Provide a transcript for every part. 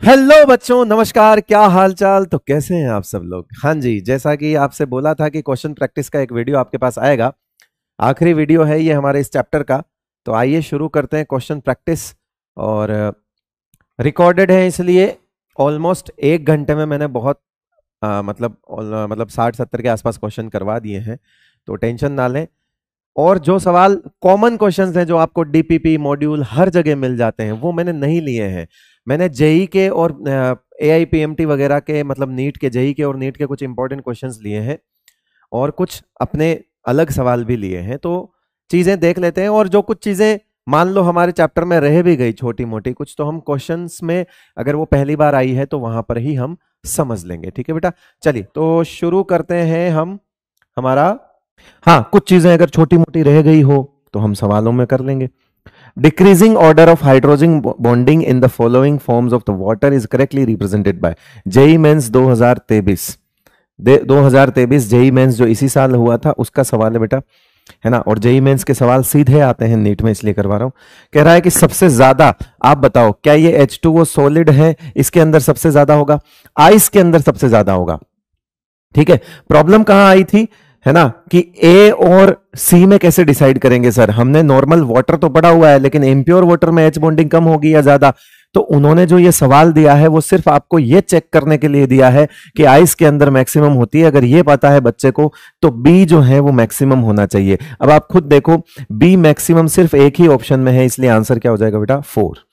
Hello बच्चों, नमस्कार। क्या हाल चाल? तो कैसे हैं आप सब लोग? हाँ जी, जैसा कि आपसे बोला था कि क्वेश्चन प्रैक्टिस का एक वीडियो आपके पास आएगा। आखिरी वीडियो है ये हमारे इस चैप्टर का। तो आइए शुरू करते हैं क्वेश्चन प्रैक्टिस। और रिकॉर्डेड है, इसलिए ऑलमोस्ट 1 घंटे में मैंने बहुत मतलब 60-70 के आसपास क्वेश्चन करवा दिए हैं, तो टेंशन ना लें। और जो सवाल कॉमन क्वेश्चंस हैं जो आपको डीपीपी मॉड्यूल हर जगह मिल जाते हैं, वो मैंने नहीं लिए हैं। मैंने जेई के और एआईपीएमटी वगैरह के, मतलब नीट के, जेई के और नीट के कुछ इंपॉर्टेंट क्वेश्चंस लिए हैं और कुछ अपने अलग सवाल भी लिए हैं। तो चीजें देख लेते हैं, और जो कुछ चीजें मान लो हमारे चैप्टर में रह भी गई छोटी मोटी कुछ, तो हम क्वेश्चंस में अगर वो पहली बार आई है तो वहां पर ही हम समझ लेंगे। ठीक है बेटा, चलिए तो शुरू करते हैं हम हमारा। हाँ, कुछ चीजें अगर छोटी मोटी रह गई हो तो हम सवालों में कर लेंगे। Decreasing order of hydrogen bonding in the following forms of the water is correctly represented by JEE Mains 2023। 2023 JEE Mains जो इसी साल हुआ था उसका सवाल है बेटा, है ना। और जेई मेंस के सवाल सीधे आते हैं नीट में, इसलिए करवा रहा हूं। कह रहा है कि सबसे ज्यादा, आप बताओ क्या ये H2O सॉलिड है, इसके अंदर सबसे ज्यादा होगा, आइस के अंदर सबसे ज्यादा होगा। ठीक है, प्रॉब्लम कहां आई थी, है ना, कि ए और सी में कैसे डिसाइड करेंगे सर। हमने नॉर्मल वाटर तो पढ़ा हुआ है, लेकिन इम्प्योर वाटर में एच बॉन्डिंग कम होगी या ज्यादा। तो उन्होंने जो ये सवाल दिया है वो सिर्फ आपको ये चेक करने के लिए दिया है कि आइस के अंदर मैक्सिमम होती है। अगर ये पता है बच्चे को तो बी जो है वो मैक्सिमम होना चाहिए। अब आप खुद देखो, बी मैक्सिमम सिर्फ एक ही ऑप्शन में है, इसलिए आंसर क्या हो जाएगा बेटा? 4।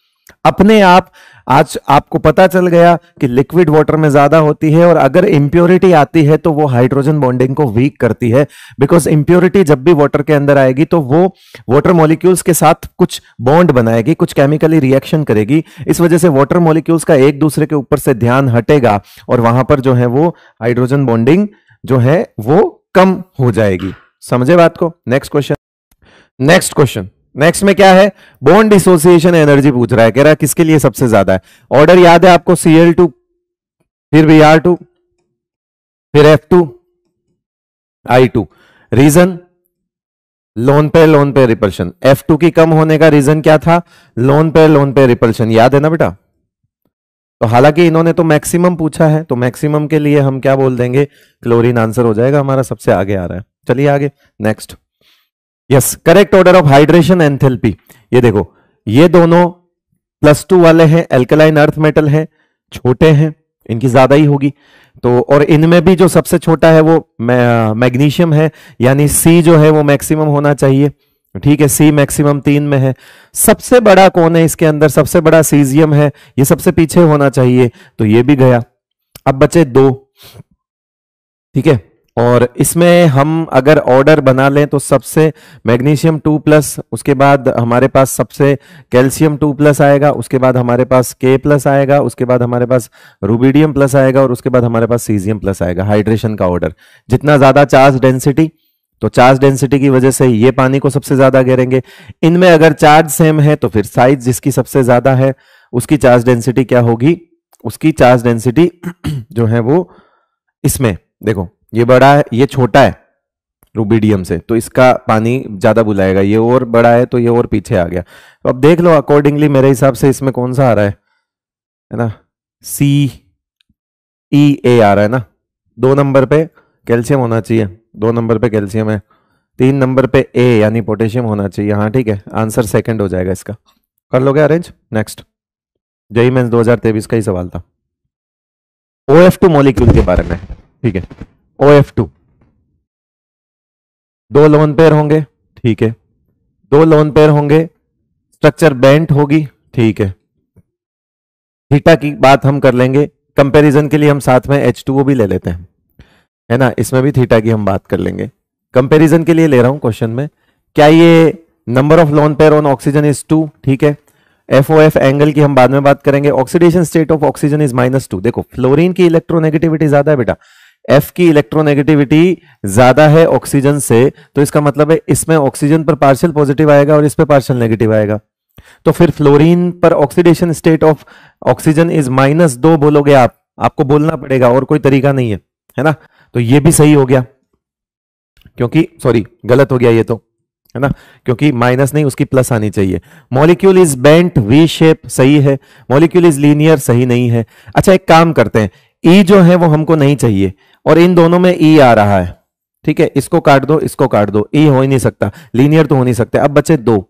अपने आप आज आपको पता चल गया कि लिक्विड वाटर में ज्यादा होती है, और अगर इंप्योरिटी आती है तो वो हाइड्रोजन बॉन्डिंग को वीक करती है। बिकॉज इंप्योरिटी जब भी वाटर के अंदर आएगी तो वो वाटर मॉलिक्यूल्स के साथ कुछ बॉन्ड बनाएगी, कुछ केमिकली रिएक्शन करेगी। इस वजह से वाटर मॉलिक्यूल्स का एक दूसरे के ऊपर से ध्यान हटेगा और वहां पर जो है वो हाइड्रोजन बॉन्डिंग जो है वो कम हो जाएगी। समझे बात को? Next question. नेक्स्ट में क्या है? बॉन्ड डिसोसिएशन एनर्जी पूछ रहा है। कह रहा है किसके लिए सबसे ज्यादा है। ऑर्डर याद है आपको? Cl2, फिर Br2, फिर F2, I2। रीजन लोन पे रिपल्शन। F2 की कम होने का रीजन क्या था? लोन पे रिपल्शन। याद है ना बेटा? तो हालांकि इन्होंने तो मैक्सिमम पूछा है, तो मैक्सिमम के लिए हम क्या बोल देंगे? क्लोरीन आंसर हो जाएगा हमारा, सबसे आगे आ रहा है। चलिए आगे, next. Yes, correct order of hydration enthalpy. ये देखो, ये दोनों +2 वाले हैं, एल्कलाइन अर्थ मेटल है, छोटे हैं, इनकी ज्यादा ही होगी। तो और इनमें भी जो सबसे छोटा है वो मैग्नीशियम है, यानी सी जो है वो मैक्सिमम होना चाहिए। ठीक है, सी मैक्सिमम 3 में है। सबसे बड़ा कौन है इसके अंदर? सबसे बड़ा सीजियम है, ये सबसे पीछे होना चाहिए, तो ये भी गया। अब बचे 2। ठीक है, और इसमें हम अगर ऑर्डर बना लें तो सबसे मैग्नीशियम 2+, उसके बाद हमारे पास सबसे कैल्शियम 2+ आएगा, उसके बाद हमारे पास K+ आएगा, उसके बाद हमारे पास रुबिडियम प्लस आएगा, और उसके बाद हमारे पास सीजियम प्लस आएगा। हाइड्रेशन का ऑर्डर जितना ज्यादा चार्ज डेंसिटी, तो चार्ज डेंसिटी की वजह से ये पानी को सबसे ज्यादा घेरेंगे। इनमें अगर चार्ज सेम है तो फिर साइज जिसकी सबसे ज्यादा है उसकी चार्ज डेंसिटी क्या होगी? उसकी चार्ज डेंसिटी जो है वो, इसमें देखो ये बड़ा है, ये छोटा है रुबिडियम से, तो इसका पानी ज्यादा बुलाएगा। ये और बड़ा है तो ये और पीछे आ गया। तो अब देख लो अकॉर्डिंगली मेरे हिसाब से इसमें कौन सा आ रहा है ना? CEA आ रहा है ना। 2 नंबर पे कैल्शियम होना चाहिए, 2 नंबर पे कैल्शियम है, 3 नंबर पे A यानी पोटेशियम होना चाहिए। हाँ ठीक है, आंसर सेकंड हो जाएगा इसका। कर लोगे अरेंज? नेक्स्ट, जेईई मेंस 2023 का ही सवाल था, OF2 मॉलिक्यूल के बारे में। ठीक है, OF2 2 लोन पेयर होंगे, ठीक है, 2 लोन पेयर होंगे, स्ट्रक्चर बेंट होगी, ठीक है। थीटा की बात हम कर लेंगे, कंपैरिजन के लिए हम साथ में H2O भी ले लेते हैं, है ना। इसमें भी थीटा की हम बात कर लेंगे, कंपैरिजन के लिए ले रहा हूं क्वेश्चन में। क्या ये number of lone pair on oxygen is 2, ठीक है। FOF एंगल की हम बाद में बात करेंगे। Oxidation state of oxygen is -2। देखो फ्लोरीन की इलेक्ट्रोनेगेटिविटी ज्यादा है बेटा, F की इलेक्ट्रोनेगेटिविटी ज्यादा है ऑक्सीजन से, तो इसका मतलब है इसमें ऑक्सीजन पर पार्शियल पॉजिटिव आएगा और इस पर पार्शियल नेगेटिव आएगा। तो फिर फ्लोरीन पर oxidation state of oxygen is -2 बोलोगे आप, आपको बोलना पड़ेगा और कोई तरीका नहीं है ना। तो ये भी सही हो गया, क्योंकि सॉरी गलत हो गया ये तो, है ना, क्योंकि माइनस नहीं उसकी प्लस आनी चाहिए। Molecule is bent V shape, सही है। मॉलिक्यूल इज लीनियर, सही नहीं है। अच्छा एक काम करते हैं, ई जो है वो हमको नहीं चाहिए और इन दोनों में ई आ रहा है, ठीक है, इसको काट दो, इसको काट दो, ई हो ही नहीं सकता, लीनियर तो हो नहीं सकता। अब बचे दो,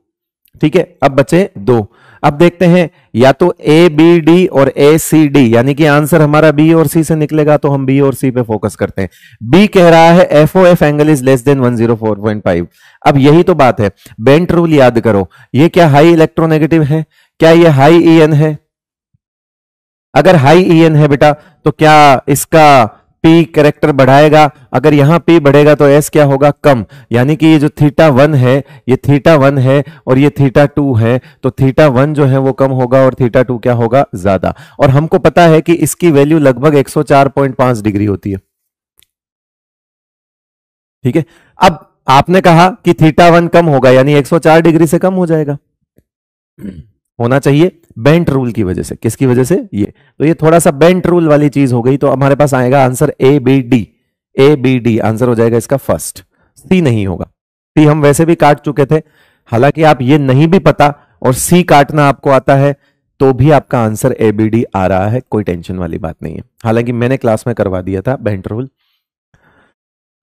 ठीक है, अब बचे दो। अब देखते हैं या तो ए बी डी और ए सी डी, यानी कि आंसर हमारा बी और सी से निकलेगा, तो हम बी और सी पे फोकस करते हैं। बी कह रहा है F O F angle is less than 104.5। अब यही तो बात है, बेंट रूल याद करो, ये क्या हाई इलेक्ट्रोनेगेटिव है, क्या ये हाई ई एन है? अगर हाई ई एन है बेटा तो क्या इसका पी कैरेक्टर बढ़ाएगा? अगर यहां पी बढ़ेगा तो एस क्या होगा? कम। यानी कि ये जो थीटा 1 है, ये थीटा 1 है और ये थीटा 2 है, तो थीटा 1 जो है वो कम होगा और थीटा 2 क्या होगा? ज्यादा। और हमको पता है कि इसकी वैल्यू लगभग 104.5 डिग्री होती है, ठीक है। अब आपने कहा कि थीटा 1 कम होगा, यानी 104 डिग्री से कम हो जाएगा, होना चाहिए बेंट रूल की वजह से। किसकी वजह से? ये। तो ये थोड़ा सा बेंट रूल वाली चीज हो गई, तो हमारे पास आएगा answer A B D. A B D answer हो जाएगा इसका फर्स्ट, सी नहीं होगा। सी हम वैसे भी काट चुके थे, हालांकि आप ये नहीं भी पता और सी काटना आपको आता है तो भी आपका आंसर ए बी डी आ रहा है, कोई टेंशन वाली बात नहीं है। हालांकि मैंने क्लास में करवा दिया था बेंट रूल।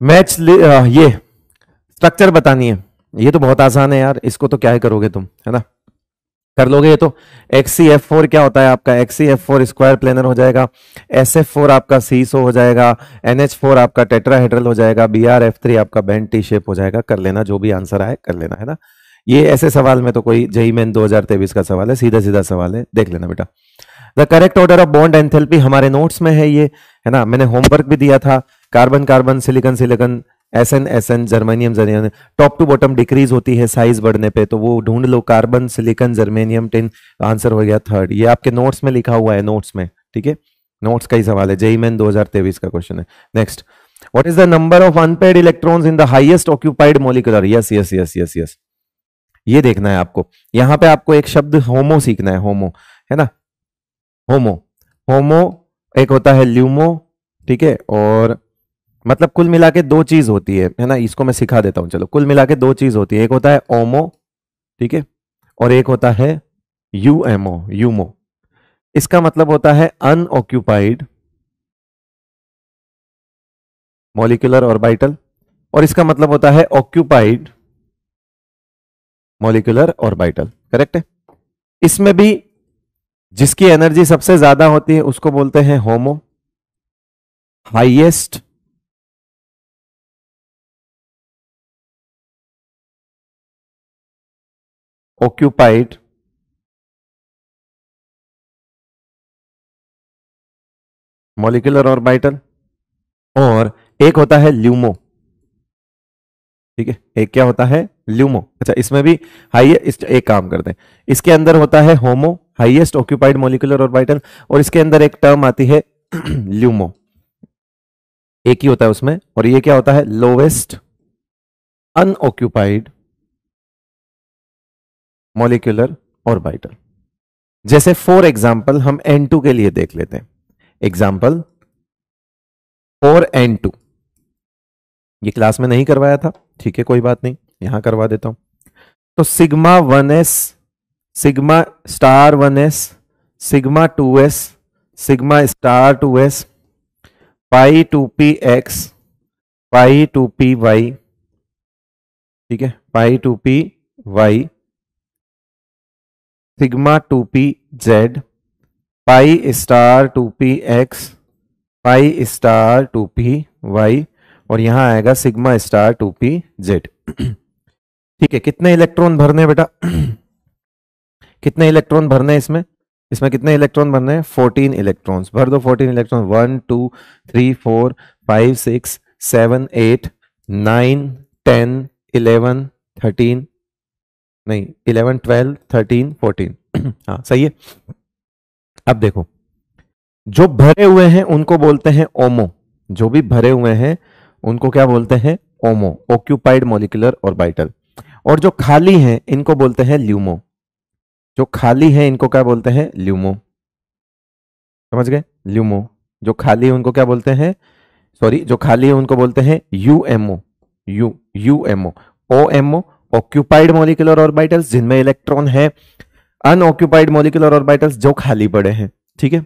मैच ये स्ट्रक्चर बतानी है, ये तो बहुत आसान है यार, इसको तो क्या ही करोगे तुम, है ना, कर लोगे ये तो। XCF4 क्या होता है आपका? XCF4 स्क्वायर प्लेनर हो जाएगा, SF4 आपका सीसो हो जाएगा, NH4 आपका टेट्राहेड्रल हो जाएगा, BrF3 आपका बेंट टी शेप हो जाएगा। कर लेना, जो भी आंसर आए कर लेना, है ना। ये ऐसे सवाल में तो कोई जेईई मेन 2023 का सवाल है, सीधा सीधा सवाल है, देख लेना बेटा। The correct order of bond enthalpy हमारे नोट्स में है ये, है ना, मैंने होमवर्क भी दिया था। Carbon carbon, silicon silicon, SN SN, germanium germanium, top to bottom decrease होती है साइज बढ़ने पे, तो वो ढूंढ लो, carbon silicon germanium tin, answer हो गया थर्ड। ये आपके नोट्स में लिखा हुआ है, नोट्स में, ठीक है, नोट्स का ही सवाल है, जेईई मेन 2023 का क्वेश्चन है। Next, what is the number of unpaired electrons in the highest occupied molecular? Yes yes yes yes yes, ये देखना है आपको। यहां पे आपको एक शब्द होमो सीखना है, होमो, है ना, होमो। होमो एक होता है ल्यूमो, ठीक है, और मतलब कुल मिला के दो चीज होती है ना, इसको मैं सिखा देता हूं, चलो। कुल मिला के दो चीज होती है, एक होता है ओमो, ठीक है, और एक होता है यूएमओ, यूमो। इसका मतलब होता है अनऑक्यूपाइड मॉलिक्यूलर ऑर्बिटल, और इसका मतलब होता है ऑक्यूपाइड मॉलिक्यूलर ऑर्बिटल। करेक्ट है। इसमें भी जिसकी एनर्जी सबसे ज्यादा होती है उसको बोलते हैं होमो, हाईएस्ट ऑक्यूपाइड मॉलिक्यूलर ऑर्बिटल, और एक होता है ल्यूमो, ठीक है, एक क्या होता है? ल्यूमो। अच्छा, इसमें भी हाईएस्ट, एक काम करते हैं, इसके अंदर होता है होमो, हाईएस्ट ऑक्यूपाइड मॉलिक्यूलर ऑर्बिटल, और इसके अंदर एक टर्म आती है ल्यूमो, एक ही होता है उसमें, और ये क्या होता है? Lowest unoccupied molecular orbital. जैसे फॉर एग्जांपल हम N2 के लिए देख लेते हैं, एग्जांपल फॉर N2, ये क्लास में नहीं करवाया था, ठीक है, कोई बात नहीं, यहां करवा देता हूं। तो sigma 1s, sigma star 1s, sigma 2s, sigma star 2s, पाई 2px, पाई 2py, ठीक है, पाई 2py, sigma 2pz, pi star 2px, pi star 2py, और यहां आएगा सिग्मा स्टार 2pz। ठीक है, कितने इलेक्ट्रॉन भरने हैं बेटा? कितने इलेक्ट्रॉन भरने हैं इसमें? इसमें कितने इलेक्ट्रॉन भरने हैं? 14 इलेक्ट्रॉन्स भर दो। 14 इलेक्ट्रॉन, 1 2 3 4 5 6 7 8 9 10 11 13, नहीं 11 12 13 14 हाँ सही है। अब देखो, जो भरे हुए हैं उनको बोलते हैं ओमो, जो भी भरे हुए हैं उनको क्या बोलते हैं? ओमो, ऑक्यूपाइड मॉलिक्यूलर ऑर्बिटल। और जो खाली हैं इनको बोलते हैं ल्यूमो, जो खाली हैं इनको क्या बोलते हैं? ल्यूमो। समझ गए? ल्यूमो। जो खाली है उनको क्या बोलते हैं? सॉरी, जो खाली है उनको बोलते हैं यूएमओ, यूएमओ। ओएमओ ऑक्यूपाइड मॉलिक्यूलर ऑर्बिटल्स जिनमें इलेक्ट्रॉन है, अनऑक्यूपाइड मॉलिक्यूलर ऑर्बिटल्स जो खाली पड़े हैं, ठीक है।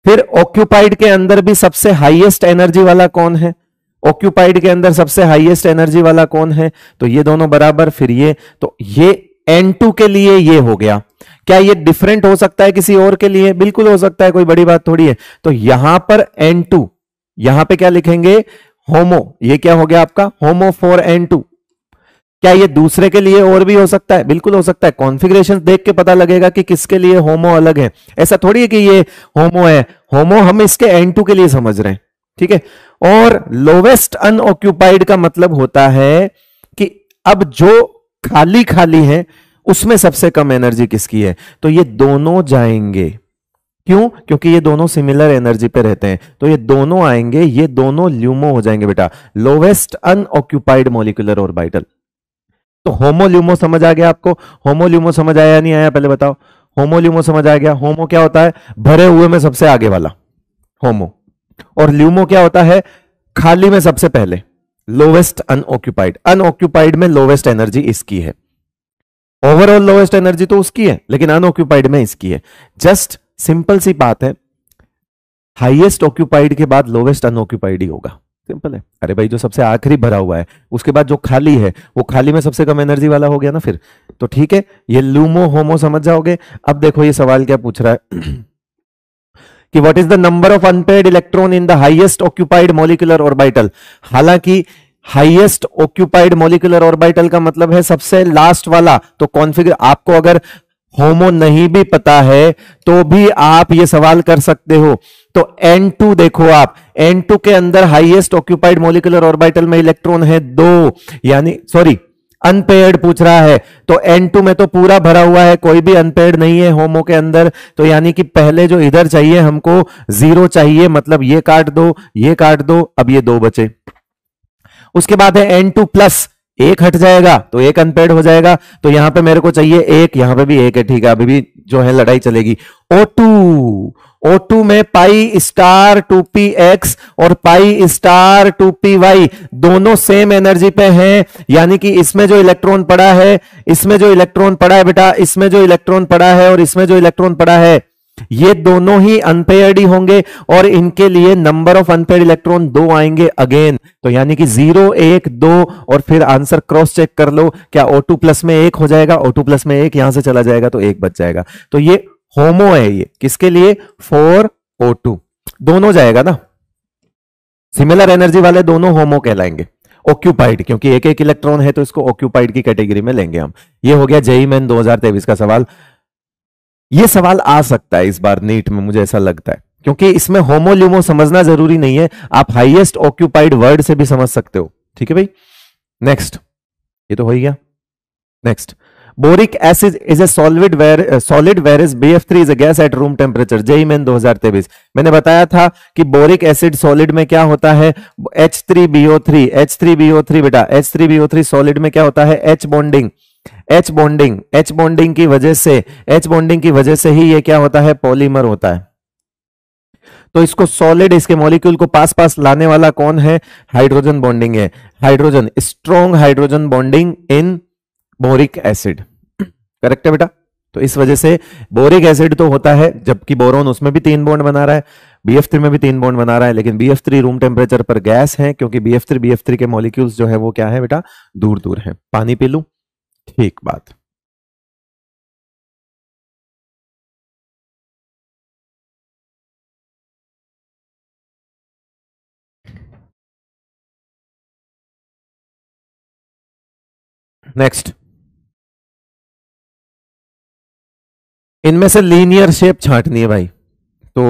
फिर ऑक्यूपाइड के अंदर भी सबसे हाईएस्ट एनर्जी वाला कौन है, ऑक्यूपाइड के अंदर सबसे हाईएस्ट एनर्जी वाला कौन है, तो ये दोनों बराबर, फिर ये, तो ये N2 के लिए ये हो गया। क्या ये डिफरेंट हो सकता है किसी और के लिए? बिल्कुल हो सकता है, कोई बड़ी बात थोड़ी है। तो यहां पर N2, यहां पे क्या लिखेंगे, होमो, ये क्या हो गया आपका होमो फॉर N2। क्या ये दूसरे के लिए और भी हो सकता है? बिल्कुल हो सकता है, कॉन्फ़िगरेशन देख के पता लगेगा कि किसके लिए होमो अलग है। ऐसा थोड़ी है कि ये होमो है, होमो हम इसके N2 के लिए समझ रहे हैं, ठीक है। और लोवेस्ट अनऑक्यूपाइड का मतलब होता है कि अब जो खाली खाली है उसमें सबसे कम एनर्जी किसकी है, तो ये दोनों जाएंगे। क्यों? क्योंकि ये दोनों सिमिलर एनर्जी पे रहते हैं, तो ये दोनों आएंगे, ये दोनों ल्यूमो हो जाएंगे बेटा, लोवेस्ट अनऑक्यूपाइड मॉलिक्यूलर ऑर्बिटल। तो होमोल्यूमो समझ आ गया आपको? होमोल्यूमो समझ आया नहीं आया पहले बताओ? होमोल्यूमो समझ आ गया। होमो क्या होता है? भरे हुए में सबसे आगे वाला, होमो। और ल्यूमो क्या होता है? खाली में सबसे पहले, लोवेस्ट अनऑक्यूपाइड। अनऑक्यूपाइड में लोवेस्ट एनर्जी इसकी है, ओवरऑल लोवेस्ट एनर्जी तो उसकी है, लेकिन अनऑक्यूपाइड में इसकी है। जस्ट सिंपल सी बात है, हाईएस्ट ऑक्यूपाइड के बाद लोवेस्ट अनऑक्यूपाइड ही होगा, सिंपल है। अरे भाई जो सबसे आखिरी भरा हुआ है उसके बाद जो खाली है वो खाली में सबसे कम एनर्जी वाला हो गया ना फिर, तो ठीक है। ये लूमो होमो समझ जाओगे। अब देखो ये सवाल क्या पूछ रहा है कि what is the number of unpaired electron in the highest occupied molecular orbital. हालांकि हाईएस्ट ऑक्यूपाइड मॉलिक्यूलर ऑर्बिटल का मतलब है सबसे लास्ट वाला, तो कॉन्फिगर आपको अगर होमो नहीं भी पता है तो भी आप ये सवाल कर सकते हो। तो N2 देखो आप, N2 के अंदर हाईएस्ट ऑक्यूपाइड मॉलिक्यूलर ऑर्बिटल में इलेक्ट्रॉन है 2, यानी सॉरी अनपेयर्ड पूछ रहा है, तो N2 में तो पूरा भरा हुआ है, कोई भी अनपेयर्ड नहीं है होमो के अंदर। तो यानी कि पहले जो इधर चाहिए हमको 0 चाहिए, मतलब ये काट दो, ये काट दो, अब ये 2 बचे। उसके बाद है N2 प्लस, एक हट जाएगा तो एक अनपेयर्ड हो जाएगा, तो यहां पे मेरे को चाहिए एक, यहां पे भी एक है, ठीक है। अभी भी जो है लड़ाई चलेगी। O2 में पाई स्टार 2px और पाई स्टार 2py दोनों सेम एनर्जी पे हैं, यानी कि इसमें जो इलेक्ट्रॉन पड़ा है, इसमें जो इलेक्ट्रॉन पड़ा है बेटा, इसमें जो इलेक्ट्रॉन पड़ा है और इसमें जो इलेक्ट्रॉन पड़ा है, ये दोनों ही अनपेयर्ड ही होंगे और इनके लिए नंबर ऑफ अनपेयर्ड इलेक्ट्रॉन 2 आएंगे अगेन। तो यानी कि 0 1 2 और फिर आंसर क्रॉस चेक कर लो, क्या O2 प्लस में 1 हो जाएगा? O2 प्लस में 1 यहां से चला जाएगा तो 1 बच जाएगा। तो ये होमो है, ये किसके लिए? फॉर O2 दोनों जाएगा ना, सिमिलर एनर्जी वाले दोनों होमो कहलाएंगे। ऑक्यूपाइड क्योंकि एक एक इलेक्ट्रॉन है तो इसको ऑक्यूपाइड की कैटेगरी में लेंगे हम। ये हो गया जेईई मेन 2023 का सवाल। ये सवाल आ सकता है इस बार नीट में, मुझे ऐसा लगता है, क्योंकि इसमें होमोल्यूमो समझना जरूरी नहीं है, आप हाईएस्ट ऑक्यूपाइड वर्ड से भी समझ सकते हो, ठीक है भाई। नेक्स्ट, ये तो हो ही गया। Next, boric acid is a solid whereas BF3 is a gas at room temperature. JEE main 2023 मैंने बताया था कि बोरिक एसिड सॉलिड में क्या होता है? H3BO3 बेटा, H3BO3 सॉलिड में क्या होता है? H बॉन्डिंग की वजह से ही ये क्या होता है? पॉलीमर होता है। तो इसको सॉलिड, इसके मॉलिक्यूल को पास पास लाने वाला कौन है? हाइड्रोजन बॉन्डिंग है, हाइड्रोजन, स्ट्रॉन्ग हाइड्रोजन बॉन्डिंग इन बोरिक एसिड, करेक्ट है बेटा। तो इस वजह से बोरिक एसिड तो होता है, जबकि बोरोन उसमें भी 3 बॉन्ड बना रहा है, BF3 में भी 3 बॉन्ड बना रहा है, लेकिन BF3 रूम टेम्परेचर पर गैस है, क्योंकि BF3 के मॉलिक्यूल्स जो है वो क्या है बेटा? दूर दूर है। पानी पी लूं? ठीक बात। नेक्स्ट, इनमें से लीनियर शेप छांटनी है भाई। तो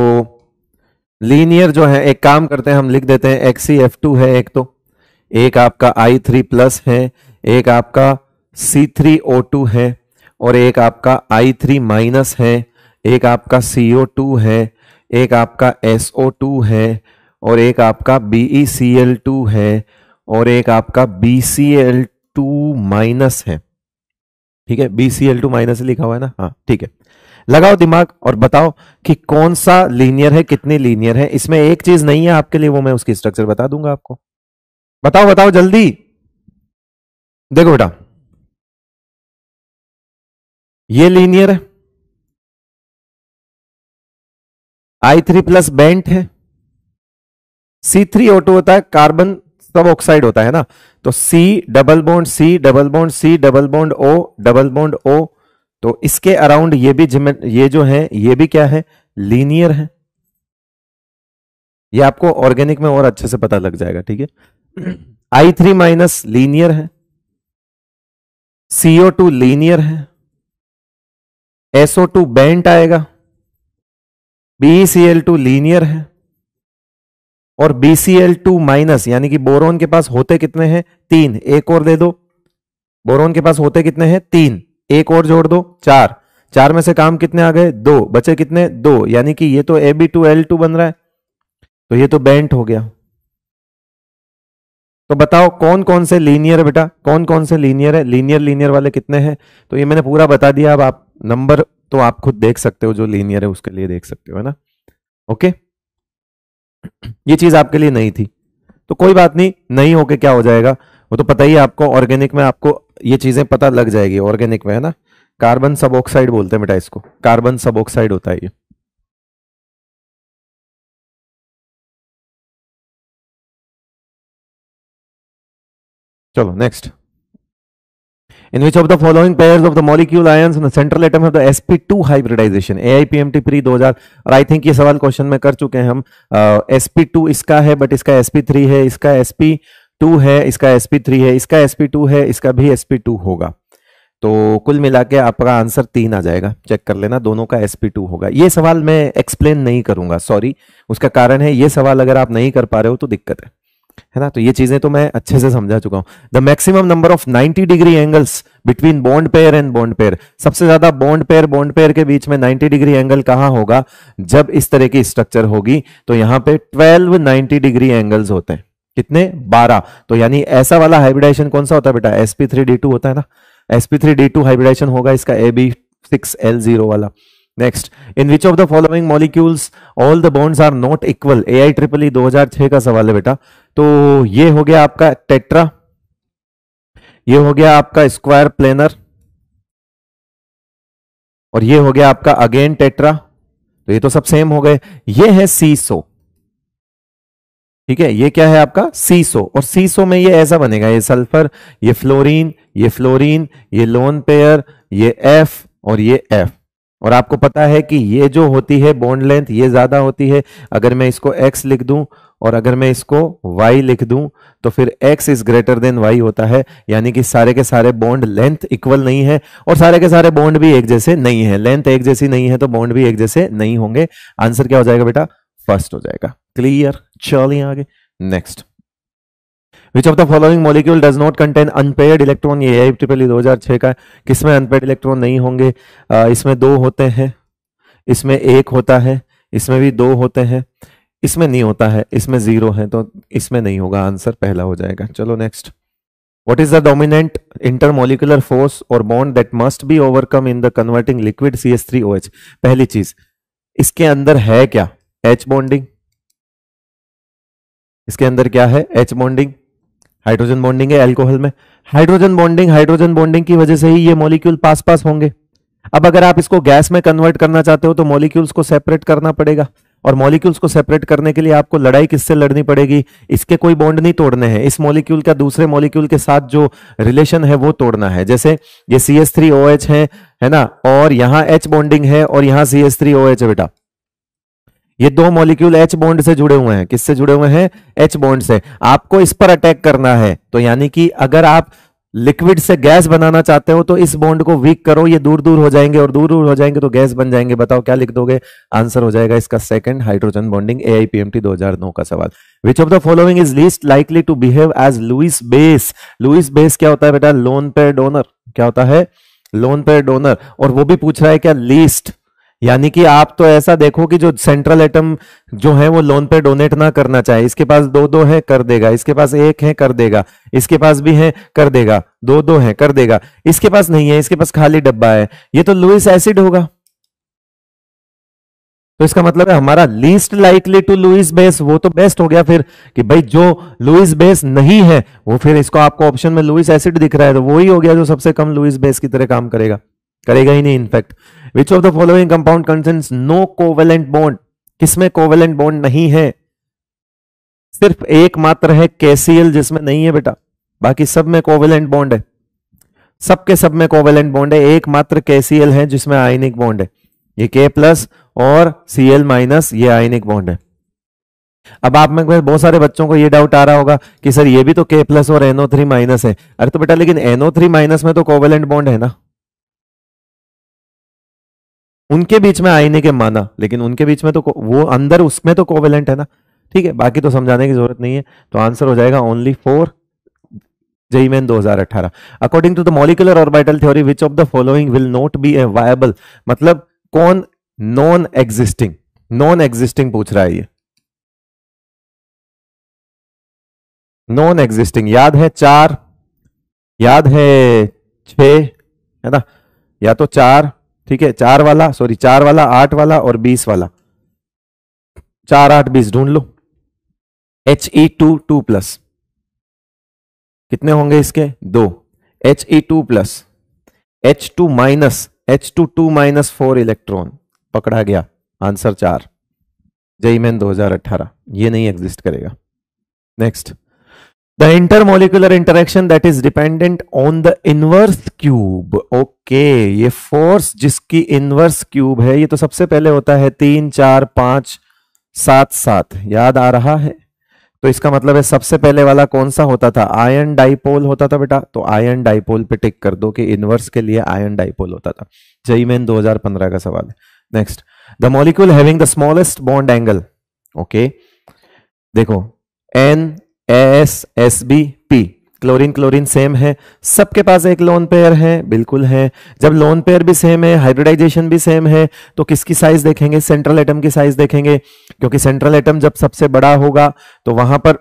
लीनियर जो है, एक काम करते हैं, हम लिख देते हैं XeF2 है एक, तो एक आपका I3 प्लस है, एक आपका C3O2 है और एक आपका I3 माइनस है, एक आपका CO2 है, एक आपका SO2 है और एक आपका BeCl2 है और एक आपका BCl2 माइनस है, ठीक है। BCl2 माइनस लिखा हुआ है ना, हाँ ठीक है। लगाओ दिमाग और बताओ कि कौन सा लीनियर है, कितने लीनियर है। इसमें एक चीज नहीं है आपके लिए, वो मैं उसकी स्ट्रक्चर बता दूंगा आपको। बताओ बताओ जल्दी, देखो बेटा, ये लीनियर है, I3 प्लस बेंट है, C3O2 होता है, कार्बन सब ऑक्साइड होता है ना, तो C double bond C double bond C double bond O double bond O, तो इसके अराउंड ये भी ये जो है ये भी क्या है, लीनियर है। ये आपको ऑर्गेनिक में और अच्छे से पता लग जाएगा, ठीक है। I3 माइनस लीनियर है, CO2 लीनियर है, SO2 बेंट आएगा, BeCl2 लीनियर है, और BCl2 माइनस यानी कि बोरोन के पास होते कितने हैं, 3, एक और दे दो, बोरोन के पास होते कितने हैं, 3, एक और जोड़ दो, 4, 4 में से काम कितने आ गए, 2, बचे कितने, 2, यानी कि ये तो Ab2L2 बन रहा है, तो ये तो बेंट हो गया। तो बताओ कौन कौन से लीनियर है बेटा, कौन कौन से लीनियर है, लीनियर लीनियर वाले कितने हैं, तो ये मैंने पूरा बता दिया। अब आप नंबर तो आप खुद देख सकते हो, जो लीनियर है उसके लिए देख सकते हो, है ना। ओके, ये चीज आपके लिए नहीं थी तो कोई बात नहीं, नहीं होके क्या हो जाएगा वो तो पता ही है आपको, ऑर्गेनिक में आपको ये चीजें पता लग जाएगी, ऑर्गेनिक में, है ना। कार्बन सब ऑक्साइड बोलते हैं बेटा इसको, कार्बन सब ऑक्साइड होता है ये। चलो next, in which of the following pairs of the molecule ions in the central atom have the sp2 hybridization, AIPMT pre 2000, और आई थिंक ये सवाल क्वेश्चन में कर चुके हैं हम। sp2 इसका है बट इसका sp3 है, इसका sp2 है, इसका sp3 है, इसका sp2 है, इसका भी sp2 होगा, तो कुल मिला के आपका आंसर 3 आ जाएगा। चेक कर लेना, दोनों का sp2 होगा। ये सवाल मैं एक्सप्लेन नहीं करूंगा, सॉरी, उसका कारण है ये सवाल अगर आप नहीं कर पा रहे हो तो दिक्कत है ना। तो ये चीजें तो मैं अच्छे से समझा चुका हूं। The maximum number of 90 degree angles between bond pair and bond pair, सबसे ज्यादा बॉन्ड पेयर के बीच में 90 डिग्री एंगल कहां होगा, जब इस तरह की स्ट्रक्चर होगी, तो यहां पे 12 90 डिग्री एंगल्स होते हैं, कितने, 12। तो यानी ऐसा वाला हाइब्रिडाइजेशन कौन सा होता है बेटा, sp3d2 होता है ना, sp3d2 हाइब्रिडाइजेशन होगा इसका ab6l0 वाला। Next, in which of the following molecules all the bonds are not equal, AIEEE 2006 का सवाल है बेटा। तो ये हो गया आपका टेट्रा, ये हो गया आपका स्क्वायर प्लेनर, और ये हो गया आपका अगेन टेट्रा, तो ये तो सब सेम हो गए। ये है सीसो, ठीक है, ये क्या है आपका सीसो, और सीसो में ये ऐसा बनेगा, ये सल्फर, ये फ्लोरीन, ये फ्लोरीन, ये लोन पेयर, ये एफ और ये एफ। और आपको पता है कि ये जो होती है बॉन्ड लेंथ ये ज्यादा होती है, अगर मैं इसको x लिख दूं और अगर मैं इसको y लिख दूं तो फिर x is greater than y होता है, यानी कि सारे के सारे बॉन्ड लेंथ इक्वल नहीं है और सारे के सारे बॉन्ड भी एक जैसे नहीं है, लेंथ एक जैसी नहीं है तो बॉन्ड भी एक जैसे नहीं होंगे। आंसर क्या हो जाएगा बेटा, फर्स्ट हो जाएगा। क्लियर, चलिए आगे next. Which of the following molecule does not contain unpaired electron, ये AIEEE 2006 का है। किसमें अनपेयर्ड इलेक्ट्रॉन नहीं होंगे, इसमें 2 होते हैं, इसमें 1 होता है, इसमें भी 2 होते हैं, इसमें नहीं होता है, इसमें 0 है, तो इसमें नहीं होगा, आंसर पहला हो जाएगा। चलो next, What is the dominant intermolecular force or bond that must be overcome in the converting liquid CH3OH? पहली चीज, इसके अंदर है क्या, H बॉन्डिंग, इसके अंदर क्या है, H बॉन्डिंग, हाइड्रोजन बॉन्डिंग है अल्कोहल में, हाइड्रोजन बॉन्डिंग की वजह से ही ये मॉलिक्यूल पास पास होंगे। अब अगर आप इसको गैस में कन्वर्ट करना चाहते हो तो मॉलिक्यूल्स को सेपरेट करना पड़ेगा, और मॉलिक्यूल्स को सेपरेट करने के लिए आपको लड़ाई किससे लड़नी पड़ेगी, इसके कोई बॉन्ड नहीं तोड़ने हैं, इस मॉलिक्यूल का दूसरे मॉलिक्यूल के साथ जो रिलेशन है वो तोड़ना है। जैसे ये CH3OH है ना, और यहां H बॉन्डिंग है और यहां CH3OH है बेटा, ये 2 मॉलिक्यूल H बॉन्ड से जुड़े हुए हैं, किससे जुड़े हुए हैं, H बॉन्ड से। आपको इस पर अटैक करना है, तो यानी कि अगर आप लिक्विड से गैस बनाना चाहते हो तो इस बॉन्ड को वीक करो, ये दूर दूर हो जाएंगे और दूर दूर हो जाएंगे तो गैस बन जाएंगे। बताओ क्या लिख दोगे, आंसर हो जाएगा इसका सेकंड, हाइड्रोजन बॉन्डिंग, AIPMT 2009 का सवाल। Which of the following is least likely to behave as Lewis base, Lewis base क्या होता है बेटा, लोन पेयर डोनर, क्या होता है, लोन पेयर डोनर, और वो भी पूछ रहा है क्या, लीस्ट, यानी कि आप तो ऐसा देखो कि जो सेंट्रल एटम जो है वो लोन पे डोनेट ना करना चाहे, इसके पास 2-2 है कर देगा, इसके पास 1 है कर देगा, इसके पास भी है कर देगा, 2-2 है कर देगा, इसके पास नहीं है, इसके पास खाली डब्बा है, ये तो लुईस एसिड होगा। तो इसका मतलब है हमारा least likely to Lewis base वो तो बेस्ट हो गया फिर कि भाई जो लुईस बेस नहीं है वो फिर इसको आपको ऑप्शन में लुईस एसिड दिख रहा है तो वो ही हो गया जो सबसे कम लुईस बेस की तरह काम करेगा, करेगा ही नहीं in fact. Which of the following compound contains no covalent bond, किसमें कोवेलेंट बॉन्ड नहीं है? सिर्फ एक मात्र है KCl जिसमें नहीं है बेटा, बाकी सब में कोवेलेंट बॉन्ड है, सबके सब में कोवेलेंट बॉन्ड है, एकमात्र KCl है जिसमें आयनिक बॉन्ड है, ये K+ और Cl- ये आयनिक बॉन्ड है। अब आप में बहुत सारे बच्चों को ये डाउट आ रहा होगा कि सर ये भी तो K+ और NO3- है। अरे तो बेटा लेकिन NO3- में तो कोवेलेंट बॉन्ड है ना, उनके बीच में आयनिक है माना, लेकिन उनके बीच में तो वो अंदर उसमें तो कोवेलेंट है ना, ठीक है, बाकी तो समझाने की जरूरत नहीं है। तो आंसर हो जाएगा only 4, JEE Main 2018। According to the molecular orbital theory which of the following will not be a viable, मतलब कौन नॉन एग्जिस्टिंग, नॉन एग्जिस्टिंग पूछ रहा है ये, नॉन एग्जिस्टिंग याद है 4, याद है 6, है ना, या तो 4, ठीक है 4 वाला, सॉरी 4 वाला, 8 वाला और 20 वाला, 4 8 20 ढूंढ लो। He2 2+, कितने होंगे इसके? 2, He2 plus H2 minus H2 2 - 4 electron, पकड़ा गया, आंसर 4, जेईई मेन 2018, ये नहीं एग्जिस्ट करेगा। Next, the intermolecular interaction that is dependent on the inverse cube. Okay, ये फोर्स जिसकी इनवर्स क्यूब है ये तो सबसे पहले होता है 3 4 5 7 7, याद आ रहा है? तो इसका मतलब है सबसे पहले वाला कौन सा होता था? आयन डाइपोल होता था बेटा, तो आयन डाइपोल पे टिक कर दो कि इनवर्स के लिए आयन डाइपोल होता था। जेईई मेन 2015 का सवाल है। Next, the molecule having the smallest bond angle. Okay, देखो NaSSbP, क्लोरीन क्लोरीन सेम है, सबके पास एक लोन पेयर है, बिल्कुल है। जब लोन पेयर भी सेम है, हाइब्रिडाइजेशन भी सेम है, तो किसकी साइज देखेंगे? सेंट्रल एटम की साइज देखेंगे, क्योंकि सेंट्रल एटम जब सबसे बड़ा होगा तो वहां पर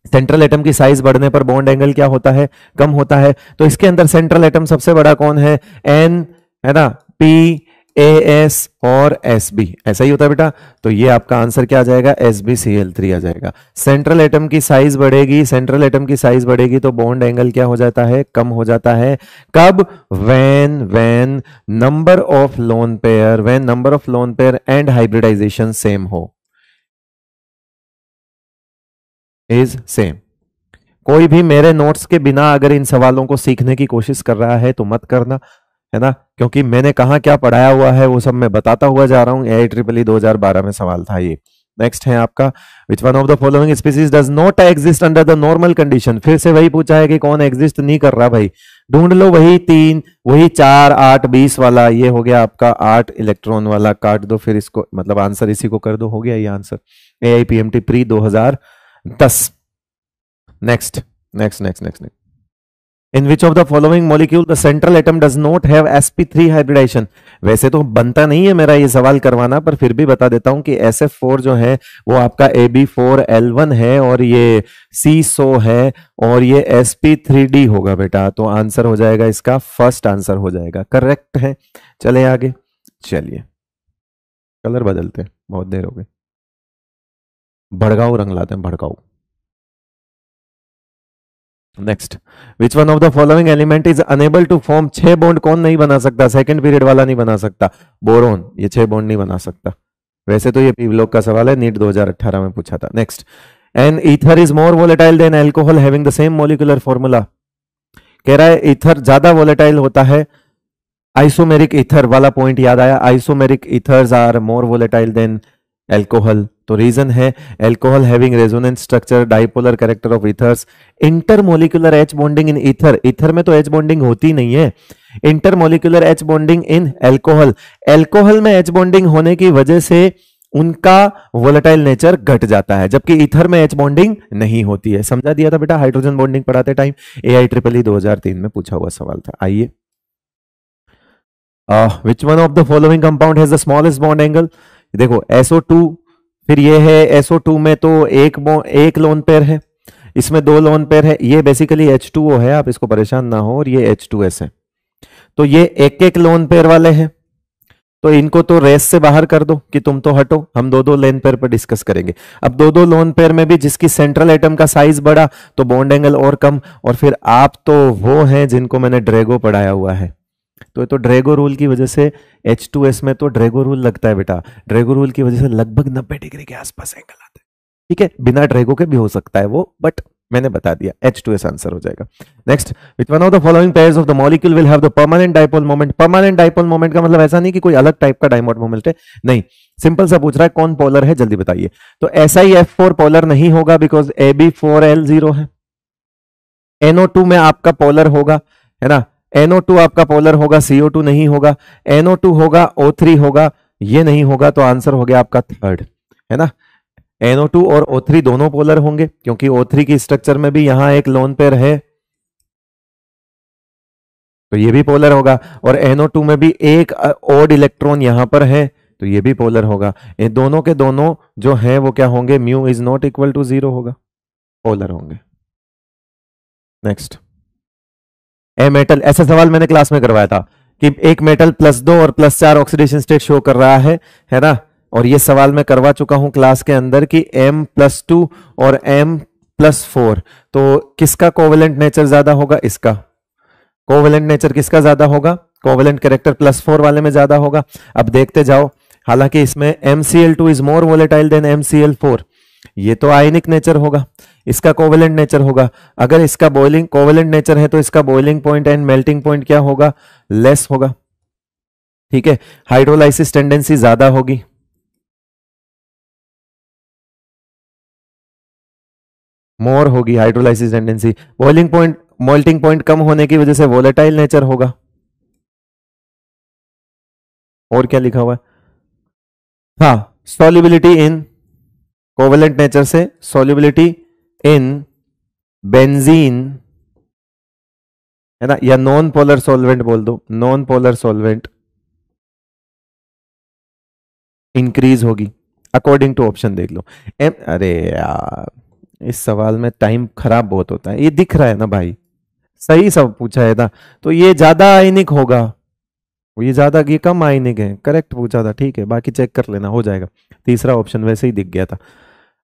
सेंट्रल एटम की साइज बढ़ने पर बॉन्ड एंगल क्या होता है? कम होता है। तो इसके अंदर सेंट्रल एटम सबसे बड़ा कौन है? N, है ना, P, AS और SB, ऐसा ही होता है बेटा। तो ये आपका आंसर क्या आ जाएगा? SbCl3 आ जाएगा। सेंट्रल एटम की साइज बढ़ेगी, सेंट्रल एटम की साइज बढ़ेगी तो बॉन्ड एंगल क्या हो जाता है? कम हो जाता है। कब? When number of lone pair and hybridization same हो, इज सेम। कोई भी मेरे नोट्स के बिना अगर इन सवालों को सीखने की कोशिश कर रहा है तो मत करना, है ना, क्योंकि मैंने कहा क्या पढ़ाया हुआ है वो सब मैं बताता हुआ जा रहा हूं। AIEEE 2012 में सवाल था ये। नेक्स्ट है आपका, विच one of the following species does not exist under the normal condition. फिर से वही पूछा है कि कौन एग्जिस्ट नहीं कर रहा भाई, ढूंढ लो। वही 3, वही 4 8 20 वाला, ये हो गया आपका 8 इलेक्ट्रॉन वाला, काट दो फिर इसको, मतलब आंसर इसी को कर दो, हो गया ये answer. AIPMT pre 2010। Next next next next In which of the following molecule the central atom does not have sp3 hybridization? वैसे तो बनता नहीं है मेरा ये सवाल करवाना, पर फिर भी बता देता हूं कि SF4 जो है वो आपका AB4L1 है और ये CSO है और ये sp3d होगा बेटा। तो आंसर हो जाएगा इसका, फर्स्ट आंसर हो जाएगा, करेक्ट है। चले आगे, चलिए कलर बदलते हैं, बहुत देर हो गई, भड़काऊ रंग लाते हैं, भड़काऊ। Next, which one of the following element is unable to form 6 bond? कौन नहीं बना सकता? सेकंड पीरियड वाला नहीं बना सकता, बोरोन, ये 6 बॉन्ड नहीं बना सकता। वैसे तो ये पी ब्लॉक का सवाल है, नीट 2018 में पूछा था। Next, an ether is more volatile than alcohol having the same molecular formula. कह रहा है ईथर ज्यादा वोलेटाइल होता है, आइसोमेरिक ईथर वाला पॉइंट याद आया, isomeric ethers are more volatile than alcohol. तो रीजन है alcohol having resonance structure, dipolar character of ethers, intermolecular H bonding in ether, ether में तो एच बॉन्डिंग होती नहीं है, intermolecular H bonding in alcohol, alcohol में एच बॉन्डिंग होने की वजह से उनका वोलेटाइल नेचर घट जाता है, जबकि ईथर में एच बॉन्डिंग नहीं होती है। समझा दिया था बेटा हाइड्रोजन बॉन्डिंग पढ़ाते टाइम, AIEEE 2003 में पूछा हुआ सवाल था। आइए, विच one of the following compound has the smallest bond angle? देखो SO2, फिर ये है SO2 में तो एक लोन पेयर है, इसमें 2 लोन पेयर है, ये बेसिकली H2O है, आप इसको परेशान ना हो, और ये H2S है। तो ये एक एक लोन पेयर वाले हैं, तो इनको तो रेस से बाहर कर दो कि तुम तो हटो, हम दो दो लोन पेयर पर डिस्कस करेंगे। अब दो दो लोन पेयर में भी जिसकी सेंट्रल एटम का साइज बड़ा तो बॉन्ड एंगल और कम, और फिर आप तो वो हैं जिनको मैंने ड्रैगो पढ़ाया हुआ है। तो ये तो ड्रैगो रूल की वजह से H2S में तो ड्रैगो रूल लगता है बेटा, ड्रैगो रूल की वजह से लगभग 90 डिग्री के आसपास एंगल आता है। ठीक है, बिना ड्रैगो के भी हो सकता है वो, बट मैंने बता दिया H2S आंसर हो जाएगा। Next, which one of the following pairs of the molecule will have the permanent dipole moment. Permanent dipole moment का मतलब ऐसा नहीं कि कोई अलग टाइप का डाइपोल मोमेंट है, नहीं, सिंपल सा पूछ रहा है कौन पोलर है, जल्दी बताइए। तो SiF4 पोलर नहीं होगा बिकॉज Ab4L0 है। NO2 में आपका पोलर होगा, है ना, NO2 आपका पोलर होगा, CO2 नहीं होगा, NO2 होगा, O3 होगा, ये नहीं होगा, तो आंसर हो गया आपका थर्ड, है ना। NO2 और O3 दोनों पोलर होंगे क्योंकि O3 की स्ट्रक्चर में भी यहां एक लोन पेयर है, तो ये भी पोलर होगा, और NO2 में भी एक ओड इलेक्ट्रॉन यहां पर है, तो ये भी पोलर होगा। ये दोनों के दोनों जो है वो क्या होंगे, mu is not equal to 0 होगा, पोलर होंगे। नेक्स्ट, ए मेटल, ऐसा सवाल मैंने क्लास में करवाया था कि एक मेटल +2 और +4 ऑक्सीडेशन स्टेट शो कर रहा है ना, और ये सवाल मैं करवा चुका हूं क्लास के अंदर कि M+2 और M+4, तो किसका कोवेलेंट नेचर ज्यादा होगा, इसका कोवेलेंट नेचर किसका ज्यादा होगा, कोवेलेंट कैरेक्टर +4 वाले में ज्यादा होगा। अब देखते जाओ, हालांकि इसमें MCl2 is more volatile then MCl4, ये तो आयनिक नेचर होगा, इसका कोवेलेंट नेचर होगा। अगर इसका बॉइलिंग कोवेलेंट नेचर है तो इसका boiling point and melting point क्या होगा, लेस होगा। ठीक है, हाइड्रोलाइसिस टेंडेंसी ज्यादा होगी, मोर होगी hydrolysis tendency. Boiling point melting point कम होने की वजह से वोलेटाइल नेचर होगा। और क्या लिखा हुआ है, हाँ, सॉल्युबिलिटी इन, कोवेलेंट नेचर से सॉल्युबिलिटी इन बेंजीन, है ना, या नॉन पोलर सॉल्वेंट बोल दो, नॉन पोलर सॉल्वेंट इंक्रीज होगी अकॉर्डिंग टू ऑप्शन, देख लो। अरे यार, इस सवाल में टाइम खराब बहुत होता है, ये दिख रहा है ना भाई, सही सब पूछा है ना, तो ये ज्यादा आयनिक होगा, ये ज्यादा, ये कम आयनिक है, करेक्ट पूछा था, ठीक है, बाकी चेक कर लेना, हो जाएगा। तीसरा ऑप्शन वैसे ही दिख गया था,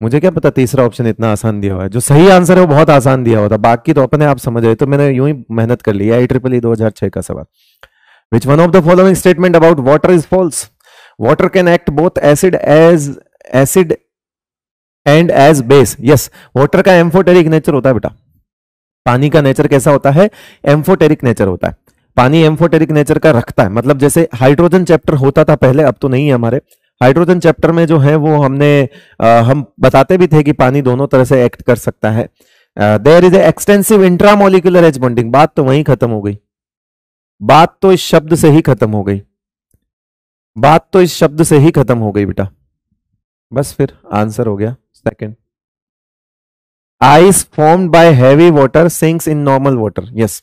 मुझे क्या पता तीसरा ऑप्शन इतना आसान दिया हुआ है, जो सही आंसर है वो बहुत आसान दिया हुआ था, बाकी तो अपने आप समझ रहे, तो मैंने यूं ही मेहनत कर लिया। IEEE 2006 का सवाल, which one of the following statement about water is false. Water can act both acid and as base. Yes, water का एम्फोटेरिक नेचर होता है बेटा, पानी का नेचर कैसा होता है, एम्फोटेरिक नेचर होता है, पानी एम्फोटेरिक नेचर का रखता है, मतलब जैसे हाइड्रोजन चैप्टर होता था पहले, अब तो नहीं है हमारे, हाइड्रोजन चैप्टर में जो है वो हम बताते भी थे कि पानी दोनों तरह से एक्ट कर सकता है। There is extensive intramolecular H bonding, बात तो वहीं खत्म हो गई, बात तो इस शब्द से ही खत्म हो गई, बात तो इस शब्द से ही खत्म हो गई बेटा, बस फिर आंसर हो गया second. Ice formed by heavy water sinks in normal water. Yes,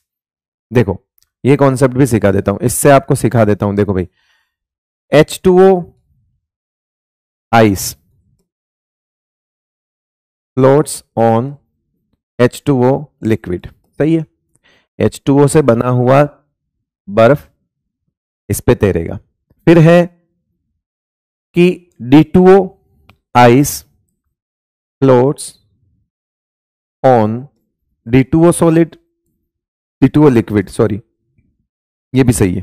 देखो ये कॉन्सेप्ट भी सिखा देता हूं, इससे आपको सिखा देता हूं, देखो भाई, H2O ice floats on H2O liquid, सही है, H2O से बना हुआ बर्फ इस पे तैरेगा। फिर है कि D2O ice floats on D2O solid, D2O liquid, sorry ये भी सही है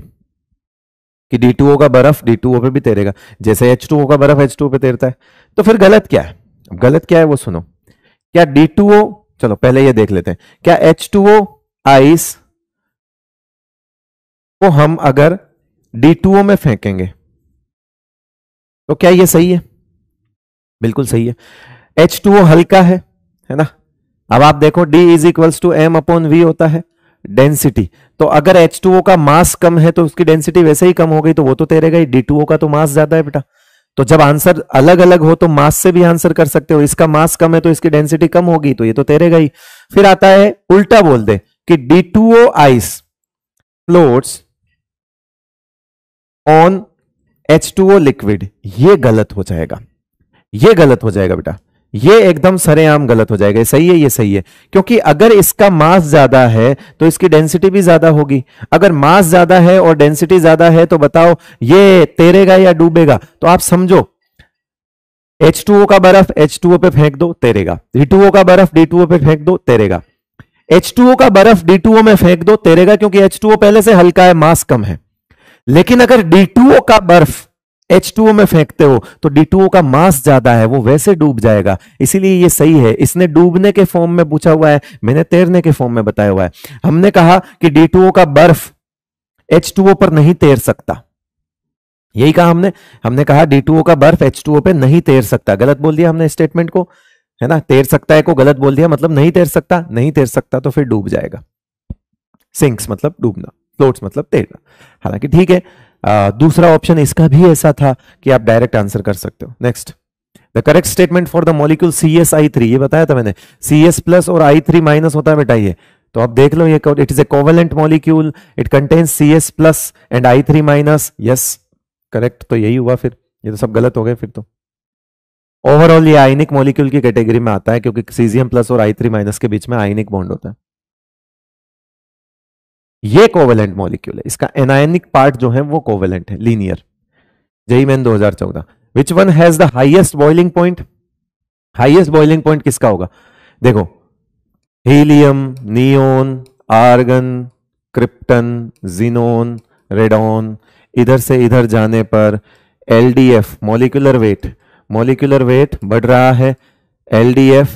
कि D2O का बर्फ D2O पे भी तैरेगा, जैसे H2O का बर्फ H2O पे तैरता है। तो फिर गलत क्या है, गलत क्या है वो सुनो, क्या D2O, चलो पहले ये देख लेते हैं, क्या H2O आइस को हम अगर D2O में फेंकेंगे तो क्या ये सही है, बिल्कुल सही है। H2O हल्का है ना, अब आप देखो D is equals to M/V होता है डेंसिटी, तो अगर H2O का मास कम है तो उसकी डेंसिटी वैसे ही कम हो गई, तो वो तो तैरेगा ही, D2O का तो मास ज्यादा है बेटा, तो जब आंसर अलग अलग हो तो मास से भी आंसर कर सकते हो, इसका मास कम है तो इसकी डेंसिटी कम होगी, तो ये तो तैरेगा ही। फिर आता है उल्टा बोल दे कि D2O ice floats on H2O liquid, ये गलत हो जाएगा, ये गलत हो जाएगा बेटा, ये एकदम सरेआम गलत हो जाएगा। सही है, ये सही है, क्योंकि अगर इसका मास ज्यादा है तो इसकी डेंसिटी भी ज्यादा होगी। अगर मास ज्यादा है और डेंसिटी ज्यादा है तो बताओ ये तैरेगा या डूबेगा? तो आप समझो, H2O का बर्फ H2O पे फेंक दो, तैरेगा। D2O का बर्फ D2O पे फेंक दो, तैरेगा। H2O का बर्फ D2O में फेंक दो, तैरेगा, क्योंकि H2O पहले से हल्का है, मास कम है। लेकिन अगर D2O का बर्फ H2O में फेंकते हो तो D2O का मास ज्यादा है, वो वैसे डूब जाएगा। इसीलिए ये सही है। इसने डूबने के फॉर्म में पूछा हुआ है, मैंने तैरने के फॉर्म में बताया हुआ है। हमने कहा कि D2O का बर्फ H2O पर नहीं तैर सकता, यही कहा हमने। हमने कहा D2O का बर्फ H2O पे नहीं तैर सकता। गलत बोल दिया हमने स्टेटमेंट को, है ना। तैर सकता है को गलत बोल दिया, मतलब नहीं तैर सकता। नहीं तैर सकता तो फिर डूब जाएगा। सिंक्स मतलब डूबना, फ्लोट्स मतलब तैरना। हालांकि ठीक है, दूसरा ऑप्शन इसका भी ऐसा था कि आप डायरेक्ट आंसर कर सकते हो। Next, the correct statement for the molecule CsI3, ये बताया था मैंने, Cs प्लस और I3 माइनस होता है बेटा ये। तो आप देख लो, ये it is a covalent molecule, it contains Cs plus and I3 minus. Yes correct, तो यही हुआ। फिर ये तो सब गलत हो गए फिर तो। ओवरऑल ये आयनिक मॉलिक्यूल की कैटेगरी में आता है, क्योंकि सीजियम प्लस और I3 माइनस के बीच में आयनिक बॉन्ड होता है। ये कोवेलेंट मॉलिक्यूल है, इसका एनायनिक पार्ट जो है वो कोवेलेंट है, linear. JEE Main 2014। Which one has the highest boiling point? Highest boiling point किसका होगा? देखो, helium, neon, argon, krypton, xenon, radon, इधर से इधर जाने पर LDF मॉलिक्यूलर वेट बढ़ रहा है, LDF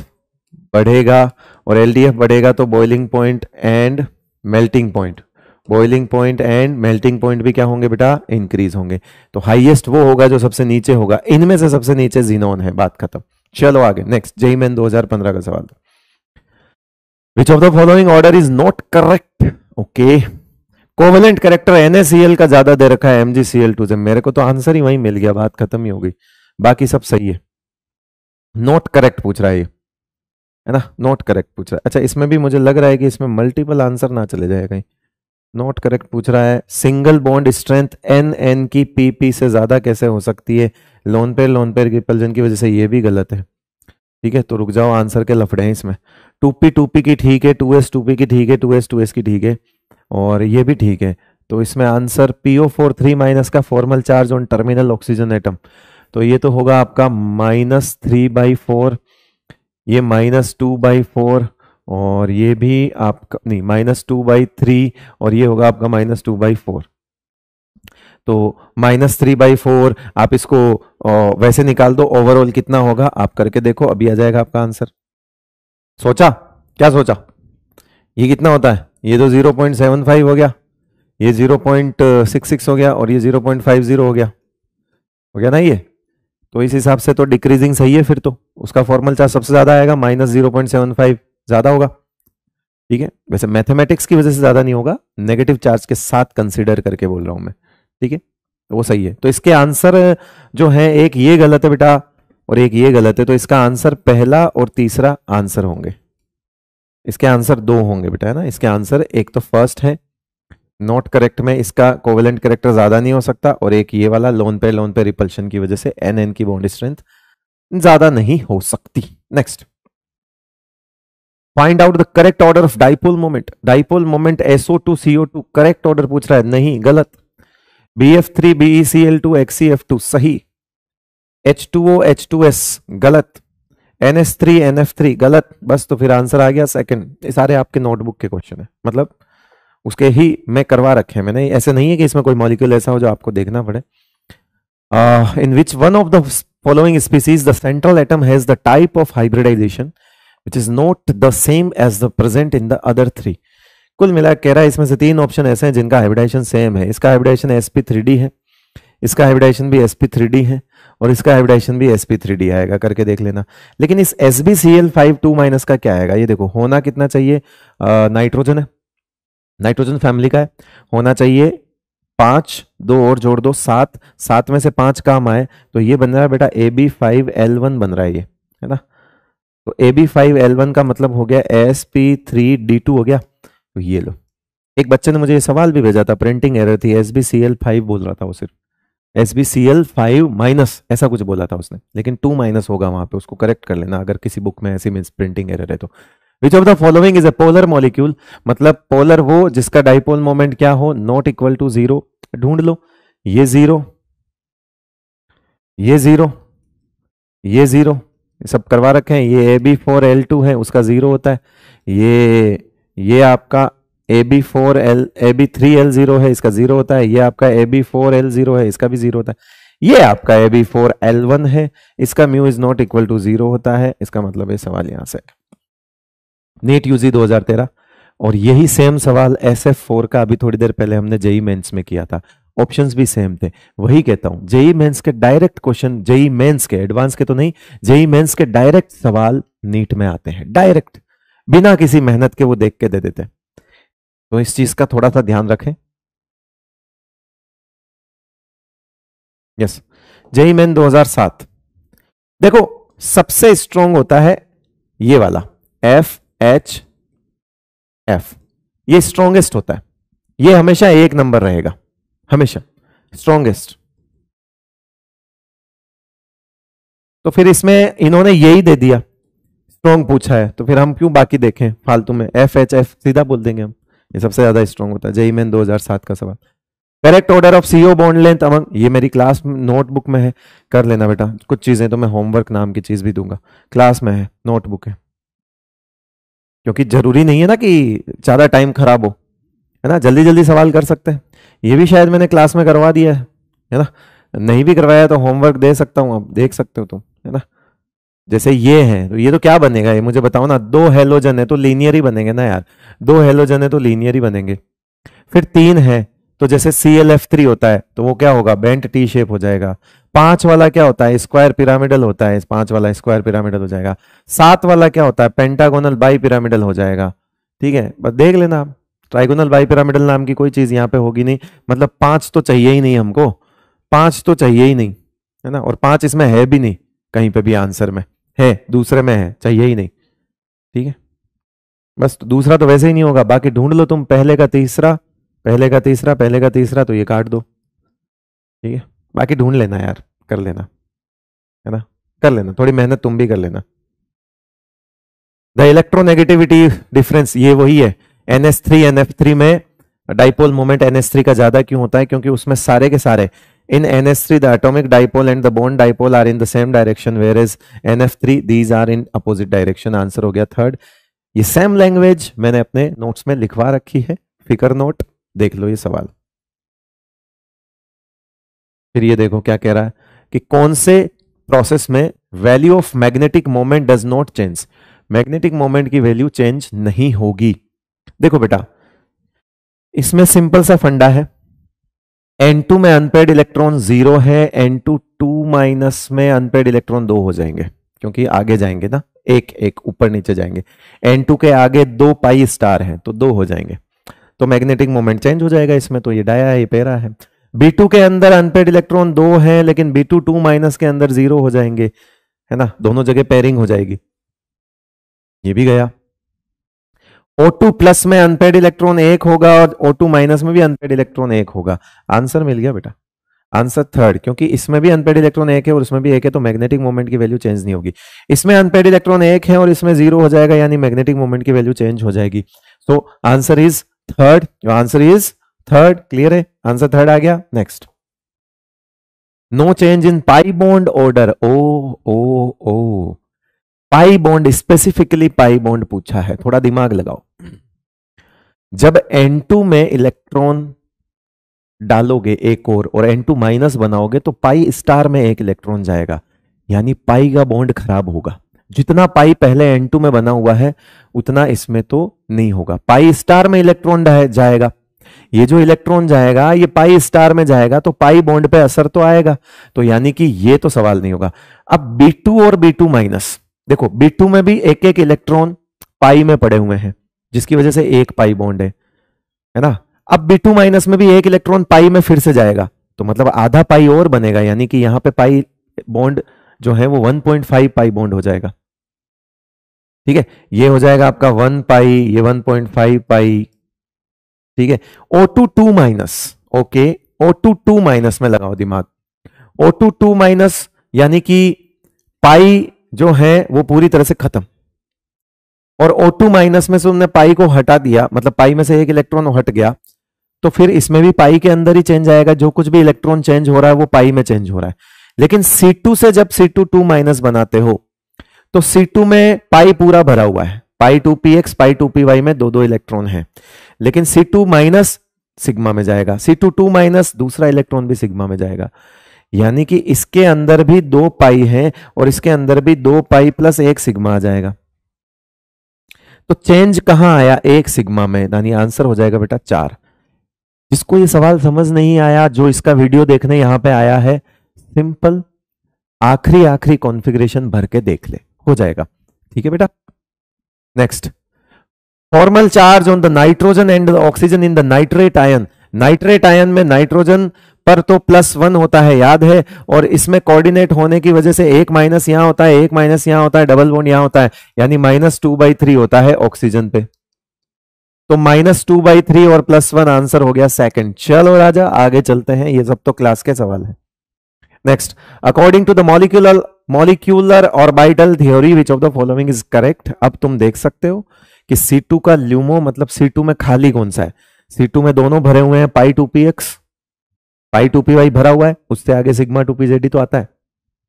बढ़ेगा, और LDF बढ़ेगा तो boiling point and melting point, boiling point and melting point भी क्या होंगे बेटा? इंक्रीज होंगे। तो हाईएस्ट वो होगा जो सबसे नीचे होगा। इनमें से सबसे नीचे जीनोन है, बात खत्म। चलो आगे, नेक्स्ट, जेईई मेन 2015 का सवाल। Which of the following order is not correct? Okay, covalent character NaCl का ज्यादा दे रखा है MgCl2 से। मेरे को तो आंसर ही वहीं मिल गया, बात खत्म ही हो गई। बाकी सब सही है। नॉट करेक्ट पूछ रहा है ये, है ना, नॉट करेक्ट पूछ रहा है। अच्छा, इसमें भी मुझे लग रहा है कि इसमें मल्टीपल आंसर ना चले जाए कहीं। नॉट करेक्ट पूछ रहा है, सिंगल बॉन्ड स्ट्रेंथ N की PP से ज्यादा कैसे हो सकती है? लोन पेयर रिपल्जन की वजह से। ये भी गलत है। ठीक है, तो रुक जाओ, आंसर के लफड़े हैं इसमें। 2p की ठीक है, 2s 2p की ठीक है, 2s 2s की ठीक है, और ये भी ठीक है। तो इसमें आंसर PO4 3 माइनस का formal charge on terminal oxygen atom, तो ये तो होगा आपका -3/4, ये -2/4, और ये भी आपका नहीं, -2/3, और ये होगा आपका -2/4। तो -3/4 आप इसको वैसे निकाल दो, ओवरऑल कितना होगा आप करके देखो, अभी आ जाएगा आपका आंसर। सोचा? क्या सोचा? ये कितना होता है? ये तो 0.75 हो गया, ये 0.66 हो गया, और ये 0.50 हो गया ना ये। तो इस हिसाब से तो डिक्रीजिंग सही है, फिर तो उसका फॉर्मल चार्ज सबसे ज्यादा आएगा, -0.75 ज्यादा होगा। ठीक है, वैसे मैथमेटिक्स की वजह से ज्यादा नहीं होगा, नेगेटिव चार्ज के साथ कंसीडर करके बोल रहा हूं मैं। ठीक है, तो वो सही है। तो इसके आंसर जो है, एक ये गलत है बेटा और एक ये गलत है, तो इसका आंसर पहला और तीसरा आंसर होंगे। इसके आंसर दो होंगे बेटा, है ना। इसके आंसर एक तो फर्स्ट है, नॉट करेक्ट में इसका कोवेलेंट कैरेक्टर ज्यादा नहीं हो सकता, और एक ये वाला लोन पे रिपल्शन की वजह से NN की बॉन्ड स्ट्रेंथ ज्यादा नहीं हो सकती। Next, find out the correct order of dipole moment. Dipole moment SO2 CO2, correct order पूछ रहा है, नहीं, गलत। BF3 BeCl2 HCF2 सही, H2O H2S गलत, NS3 NF3 गलत। बस, तो फिर आंसर आ गया सेकंड। ये सारे आपके नोटबुक के क्वेश्चन है, मतलब उसके ही मैं करवा रखे हैं मैंने, ऐसे नहीं है कि इसमें कोई मॉलिक्यूल ऐसा हो जो आपको देखना पड़े। In which one of the following species the central atom has the type of hybridisation which is not the same as the present in the other three. कुल मिला कह रहा है इसमें से 3 ऑप्शन ऐसे हैं जिनका हाइब्रिडाइजेशन सेम है। इसका हाइब्रिडाइजेशन sp3d है, इसका हाइब्रिडाइजेशन भी sp3d है, और इसका हाइब्रिडाइजेशन भी sp3d आएगा, करके देख लेना। लेकिन इस SbCl5 2- का क्या आएगा? ये देखो, होना कितना चाहिए? नाइट्रोजन है, नाइट्रोजन फैमिली का है, होना चाहिए 5, 2 और जोड़ दो 7, 7 में से 5 काम आए, तो ये बन रहा है बेटा Ab5L1 बन रहा है, ये है ना। तो Ab5L1 का मतलब हो गया sp3d2 हो गया। तो ये लो, एक बच्चे ने मुझे ये सवाल भी भेजा था, प्रिंटिंग एरर थी, SbCl5 बोल रहा था वो सिर्फ, SbCl5 माइनस ऐसा कुछ बोला था उसने, लेकिन 2 माइनस होगा वहां पे, उसको करेक्ट कर लेना अगर किसी बुक में ऐसी मिस प्रिंटिंग एरर है तो। विच of the following is a polar molecule, मतलब पोलर वो जिसका डाइपोल मोमेंट क्या हो, नॉट इक्वल टू जीरो। ढूंढ लो, ये जीरो, ये जीरो, ये जीरो, सब करवा रखे हैं। ये Ab4L2 है, उसका जीरो होता है। ये आपका Ab3L0 है, इसका जीरो होता है। ये आपका Ab4L0 है, इसका भी जीरो होता है। ये आपका Ab4L1 है, इसका mu is not equal to zero होता है। इसका मतलब ये सवाल यहां से नीट यूजी 2013। और यही सेम सवाल SF4 का अभी थोड़ी देर पहले हमने जेई मेंस में किया था, ऑप्शंस भी सेम थे। वही कहता हूं, जेई मेंस के डायरेक्ट क्वेश्चन, जेई मेंस के, एडवांस के तो नहीं, जेई मेंस के डायरेक्ट सवाल नीट में आते हैं, डायरेक्ट, बिना किसी मेहनत के वो देख के दे देते हैं। तो इस चीज का थोड़ा सा ध्यान रखें। Yes, JEE Main 2007। देखो सबसे स्ट्रॉन्ग होता है ये वाला FHF, ये स्ट्रॉन्गेस्ट होता है, ये हमेशा एक नंबर रहेगा, हमेशा स्ट्रॉन्गेस्ट। तो फिर इसमें इन्होंने यही दे दिया, स्ट्रॉन्ग पूछा है, तो फिर हम क्यों बाकी देखें फालतू में, FHF सीधा बोल देंगे हम, ये सबसे ज्यादा स्ट्रॉन्ग होता है। जेई मेन 2007 का सवाल। Correct order of CO bond length among, ये मेरी क्लास नोटबुक में है, कर लेना बेटा। कुछ चीजें तो मैं होमवर्क नाम की चीज भी दूंगा, क्लास में है, नोटबुक है, क्योंकि जरूरी नहीं है ना कि ज्यादा टाइम खराब हो, है ना, जल्दी जल्दी सवाल कर सकते हैं। ये भी शायद मैंने क्लास में करवा दिया है ना, नहीं भी करवाया तो होमवर्क दे सकता हूं, आप देख सकते हो तुम, है ना। जैसे ये है, तो ये तो क्या बनेगा, ये मुझे बताओ ना, दो हेलोजन है तो लीनियर ही बनेंगे ना यार, दो हेलोजन है तो लीनियर ही बनेंगे। फिर तीन है तो जैसे ClF3 होता है तो वो क्या होगा, बेंट टी शेप हो जाएगा। 5 वाला क्या होता है, स्क्वायर पिरामिडल होता है, 5 वाला स्क्वायर पिरामिडल हो जाएगा। 7 वाला क्या होता है, पेंटागोनल बाई पिरामिडल हो जाएगा। ठीक है, बस देख लेना आप, ट्राइगोनल बाई पिरामिडल नाम की कोई चीज यहाँ पे होगी नहीं, मतलब 5 तो चाहिए ही नहीं हमको, 5 तो चाहिए ही नहीं, है ना। और 5 इसमें है भी नहीं, कहीं पे भी आंसर में है, दूसरे में है, चाहिए ही नहीं। ठीक है, बस तो दूसरा तो वैसे ही नहीं होगा, बाकी ढूंढ लो तुम, पहले का तीसरा, पहले का तीसरा, पहले का तीसरा, तो ये काट दो। ठीक है, बाकी ढूंढ लेना यार, कर लेना, है ना, कर लेना, थोड़ी मेहनत तुम भी कर लेना। द इलेक्ट्रोनेगेटिविटी डिफरेंस ये वही है, NH3 NF3 में डाइपोल मोमेंट NH3 का ज्यादा क्यों होता है, क्योंकि उसमें सारे के सारे in NH3 the atomic dipole and the bond dipole are in the same direction, where is NF3 these are in opposite direction. Answer हो गया थर्ड। ये सेम लैंग्वेज मैंने अपने नोट्स में लिखवा रखी है, फिकर नोट, देख लो ये सवाल। फिर ये देखो क्या कह रहा है कि कौन से प्रोसेस में value of magnetic moment does not change, magnetic moment की वैल्यू चेंज नहीं होगी। देखो बेटा, इसमें सिंपल सा फंडा है, N2 में अनपेड इलेक्ट्रॉन 0 है, N2 2 माइनस में अनपेड इलेक्ट्रॉन 2 हो जाएंगे, क्योंकि आगे जाएंगे ना, एक एक ऊपर नीचे जाएंगे। N2 के आगे 2 पाई स्टार है तो 2 हो जाएंगे, तो मैग्नेटिक मोमेंट चेंज हो जाएगा इसमें, तो ये डाया है, ये पेरा है। B2 के अंदर अनपेड इलेक्ट्रॉन 2 है, लेकिन B2 2 माइनस के अंदर 0 हो जाएंगे, है ना, दोनों जगह पेयरिंग हो जाएगी, ये भी गया। O2 प्लस में अनपेड इलेक्ट्रॉन 1 होगा और O2 माइनस में भी अनपेड इलेक्ट्रॉन 1 होगा। आंसर मिल गया बेटा, आंसर थर्ड, क्योंकि इसमें भी अनपेड इलेक्ट्रॉन 1 है और इसमें भी 1 है, तो मैग्नेटिक मोमेंट की वैल्यू चेंज नहीं होगी। इसमें अनपेड इलेक्ट्रॉन 1 है और इसमें 0 हो जाएगा, यानी मैग्नेटिक मोमेंट की वैल्यू चेंज हो जाएगी। So answer is third, answer is third. Clear है, आंसर थर्ड आ गया। Next, no change in pi bond order. Oh pi bond, specifically pi bond पूछा है, थोड़ा दिमाग लगाओ। जब N2 में इलेक्ट्रॉन डालोगे एक और N2 माइनस बनाओगे तो पाई स्टार में एक इलेक्ट्रॉन जाएगा, यानी पाई का बॉन्ड खराब होगा। जितना पाई पहले N2 में बना हुआ है उतना इसमें तो नहीं होगा, पाई स्टार में इलेक्ट्रॉन जाएगा। ये जो इलेक्ट्रॉन जाएगा ये पाई स्टार में जाएगा, तो पाई बॉन्ड पे असर तो आएगा, तो यानी कि ये तो सवाल नहीं होगा। अब B2 और B2 माइनस, देखो B2 में भी एक एक इलेक्ट्रॉन पाई में पड़े हुए हैं, जिसकी वजह से एक पाई बॉन्ड है ना। अब B2 माइनस में भी एक इलेक्ट्रॉन पाई में फिर से जाएगा, तो मतलब आधा पाई और बनेगा, यानी कि यहां पे पाई बॉन्ड जो है वो 1.5 पाई बॉन्ड हो जाएगा। ठीक है, ये हो जाएगा आपका 1 पाई, ये 1.5 पाई। ठीक है, O2 2 minus, okay, O2 2 minus में लगाओ दिमाग, O2 2 माइनस, यानी कि पाई जो है वो पूरी तरह से खत्म, और O2 माइनस में से तुमने पाई को हटा दिया, मतलब पाई में से एक इलेक्ट्रॉन हट गया, तो फिर इसमें भी पाई के अंदर ही चेंज आएगा, जो कुछ भी इलेक्ट्रॉन चेंज हो रहा है वो पाई में चेंज हो रहा है। लेकिन C2 से जब C2 2 माइनस बनाते हो तो C2 में पाई पूरा भरा हुआ है, पाई 2px पाई 2py में दो दो इलेक्ट्रॉन है, लेकिन C2 माइनस सिग्मा में जाएगा, C2 2 माइनस दूसरा इलेक्ट्रॉन भी सिग्मा में जाएगा, यानी कि इसके अंदर भी 2 पाई है और इसके अंदर भी 2 पाई प्लस 1 सिग्मा आ जाएगा। तो चेंज कहां आया? 1 सिग्मा में, यानी आंसर हो जाएगा बेटा 4। जिसको ये सवाल समझ नहीं आया, जो इसका वीडियो देखने यहां पे आया है, सिंपल आखिरी कॉन्फ़िगरेशन भर के देख ले, हो जाएगा। ठीक है बेटा। Next, formal charge on the nitrogen and the oxygen in the nitrate ion. Nitrate ion में नाइट्रोजन पर तो +1 होता है, याद है, और इसमें कोऑर्डिनेट होने की वजह से एक माइनस यहां होता है, एक माइनस यहां होता है, डबल बॉन्ड यहां होता है, यानी -2/3 होता है ऑक्सीजन पे। तो -2/3 और +1 आंसर हो गया सेकंड। चलो राजा आगे चलते हैं, ये सब तो क्लास के सवाल है। Next, according to the molecular orbital theory which of the following is correct. अब तुम देख सकते हो कि C2 का ल्यूमो, मतलब C2 में खाली कौन सा है? C2 में दोनों भरे हुए हैं, पाई 2px पाई 2py भरा हुआ है, उससे आगे सिग्मा 2pz तो आता है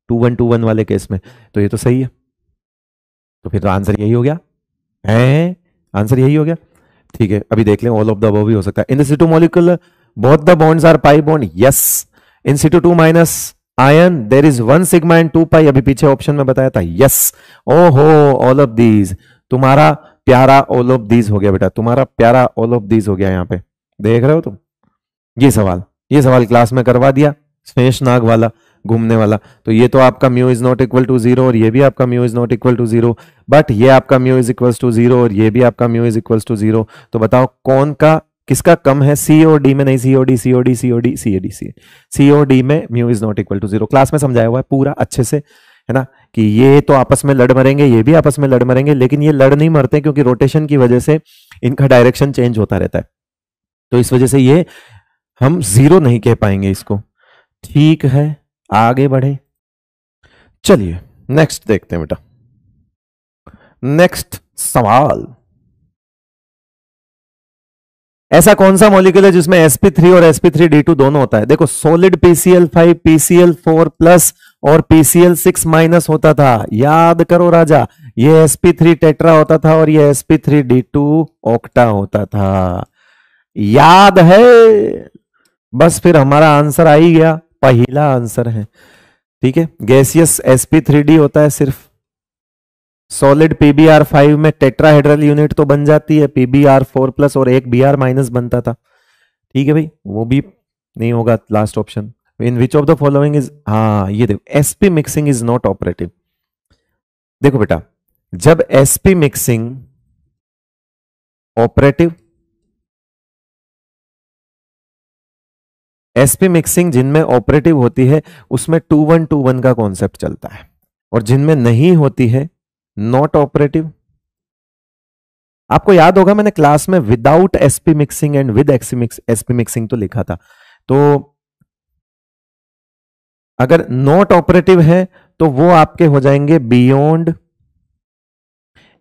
2121 वाले केस में, तो ये तो सही है। तो फिर तो आंसर यही हो गया है, आंसर यही हो गया। ठीक है, अभी देख लें, ऑल ऑफ द अबव भी हो सकता है। In the C2 molecule both the bonds are pi bond, yes. In C2 2 minus ion there is 1 sigma and 2 pi, अभी पीछे ऑप्शन में बताया था, यस। ओहो, ऑल ऑफ दीज, तुम्हारा प्यारा ऑल ऑफ दीज हो गया बेटा, तुम्हारा प्यारा ऑल ऑफ दीज हो गया। यहाँ पे देख रहे हो तुम, ये सवाल क्लास में करवा दिया, शेष नाग वाला, घूमने वाला। तो ये तो आपका mu is not equal to 0 और ये भी आपका mu is not equal to 0, but ये आपका म्यू इज इक्वल टू 0 और ये भी आपका म्यू इज इक्वल टू 0। तो बताओ कौन का किसका कम है? सी और डी में नहीं, सी और डी, सी और डी, सी और डी, सी ए डी, सी और डी में mu is not equal to 0। Class में समझाया हुआ है पूरा अच्छे से, है ना, कि ये तो आपस में लड़ मरेंगे, ये भी आपस में लड़ मरेंगे, लेकिन ये लड़ नहीं मरते क्योंकि रोटेशन की वजह से इनका डायरेक्शन चेंज होता रहता है, तो इस वजह से ये हम 0 नहीं कह पाएंगे इसको। ठीक है, आगे बढ़े, चलिए नेक्स्ट देखते हैं बेटा। नेक्स्ट सवाल, ऐसा कौन सा मॉलिक्यूल है जिसमें sp3 और sp3d2 दोनों होता है? देखो, सॉलिड PCl5 PCl4 प्लस और PCl6 माइनस होता था, याद करो राजा, ये sp3 टेट्रा होता था और ये sp3d2 ऑक्टा होता था, याद है? बस फिर हमारा आंसर आ ही गया, पहला आंसर है। ठीक है, गैसियस sp3d होता है सिर्फ, सॉलिड PbR5 में टेट्राहेड्रल यूनिट तो बन जाती है, PbR4 प्लस और एक Br माइनस बनता था। ठीक है भाई, वो भी नहीं होगा last option. In which of the following is, हाँ ये देखो, sp mixing is not operative. देखो बेटा, जब sp mixing operative, sp mixing जिनमें ऑपरेटिव होती है उसमें 2-1-2-1 का कॉन्सेप्ट चलता है, और जिनमें नहीं होती है नॉट ऑपरेटिव। आपको याद होगा मैंने क्लास में without sp mixing and with sp mixing तो लिखा था। तो अगर नॉट ऑपरेटिव है तो वो आपके हो जाएंगे बियॉन्ड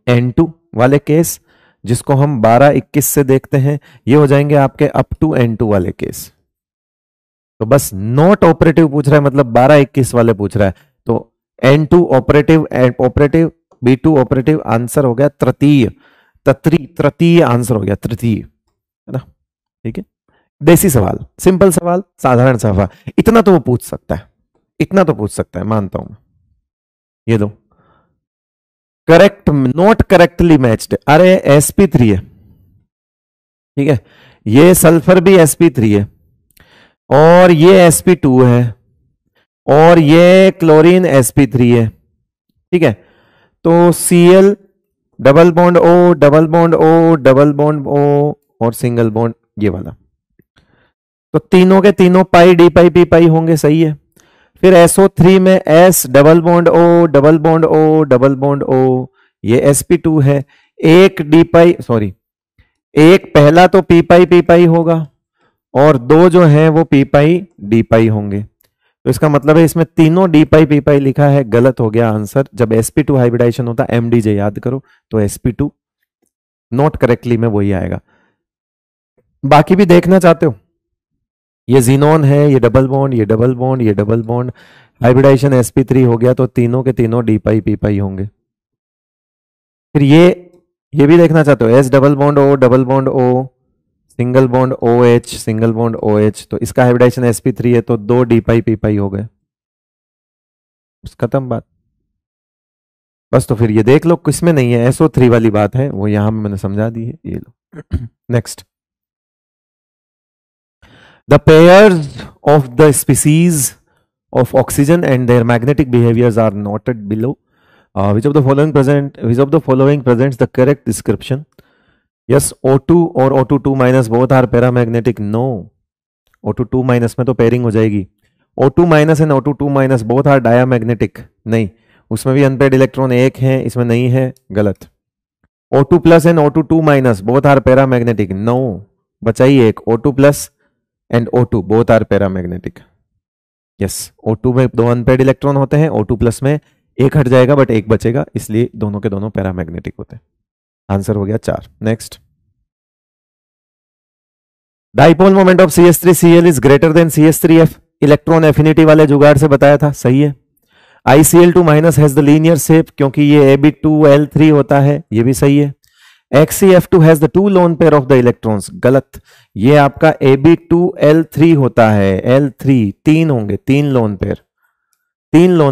N2 वाले केस, जिसको हम 12-21 से देखते हैं, ये हो जाएंगे आपके अप टू N2 वाले केस। तो बस नॉट ऑपरेटिव पूछ रहा है, मतलब 12-21 वाले पूछ रहा है, तो N2 operative, operative, B2 operative, answer हो गया तृतीय आंसर हो गया, तृतीय, है ना। ठीक है, देसी सवाल, सिंपल सवाल, साधारण सवाल, इतना तो वो पूछ सकता है, इतना तो पूछ सकता है, मानता हूं। ये लो, करेक्ट, नॉट करेक्टली मैच्ड, अरे sp3 है, ठीक है, ये सल्फर भी sp3 है, और ये sp2 है, और ये क्लोरीन sp3 है। ठीक है, तो Cl double bond O, double bond O, double bond O और सिंगल बॉन्ड ये वाला, तो तीनों के तीनों पाई डी पाई पी पाई होंगे, सही है। फिर SO3 में S double bond O, double bond O, double bond O, ये sp2 है, एक डी पाई, सॉरी, एक पहला तो पी पाई होगा और दो जो है वो पी पाई डी पाई होंगे। तो इसका मतलब है इसमें तीनों डी पाई पी पाई लिखा है, गलत हो गया आंसर। जब sp2 हाइब्रिडाइजेशन होता है mdj याद करो, तो sp2 नॉट करेक्टली में वही आएगा। बाकी भी देखना चाहते हो, ये जीनोन है, ये डबल बॉन्ड, ये डबल बॉन्ड, ये डबल बॉन्ड, हाइब्रिडाइजेशन sp3 हो गया, तो तीनों के तीनों डी पाई पी पाई होंगे। फिर ये भी देखना चाहते हो, s double bond o double bond o single bond OH single bond OH, तो इसका हाइब्रिडाइजेशन sp3 है, तो दो डी पाई पी पाई हो गए, खत्म बात। बस तो फिर ये देख लो किसमें नहीं है, SO3 वाली बात है, वो यहां मैंने समझा दी है, ये लो। Next, the pairs of the species of oxygen and their magnetic behaviors are noted below. Which of the following presents the correct description? Yes, O2 और O2 minus both are paramagnetic. No, O2 minus में तो pairing हो जाएगी। O2 minus and O2 minus both are diamagnetic. नहीं, उसमें भी unpaired electron एक है, इसमें नहीं है, गलत। O2 plus and O2 minus both are paramagnetic. No, बचाई एक, O2 plus and O2 both are paramagnetic. Yes, O2 में दो अनपेयर्ड इलेक्ट्रॉन होते हैं, O2 प्लस में एक हट जाएगा बट एक बचेगा, इसलिए दोनों के दोनों पैरामैग्नेटिक होते हैं। आंसर हो गया 4। Next, dipole moment of CH3Cl is greater than CH3F, electron affinity वाले जुगाड़ से बताया था, सही है। ICl2 minus has the linear shape, क्योंकि ये Ab2L3 होता है, ये भी सही है। XCF2 has the 2 lone pair of the electrons, गलत, ये आपका Ab2L3 होता है, L3 तीन होंगे, तीन लोन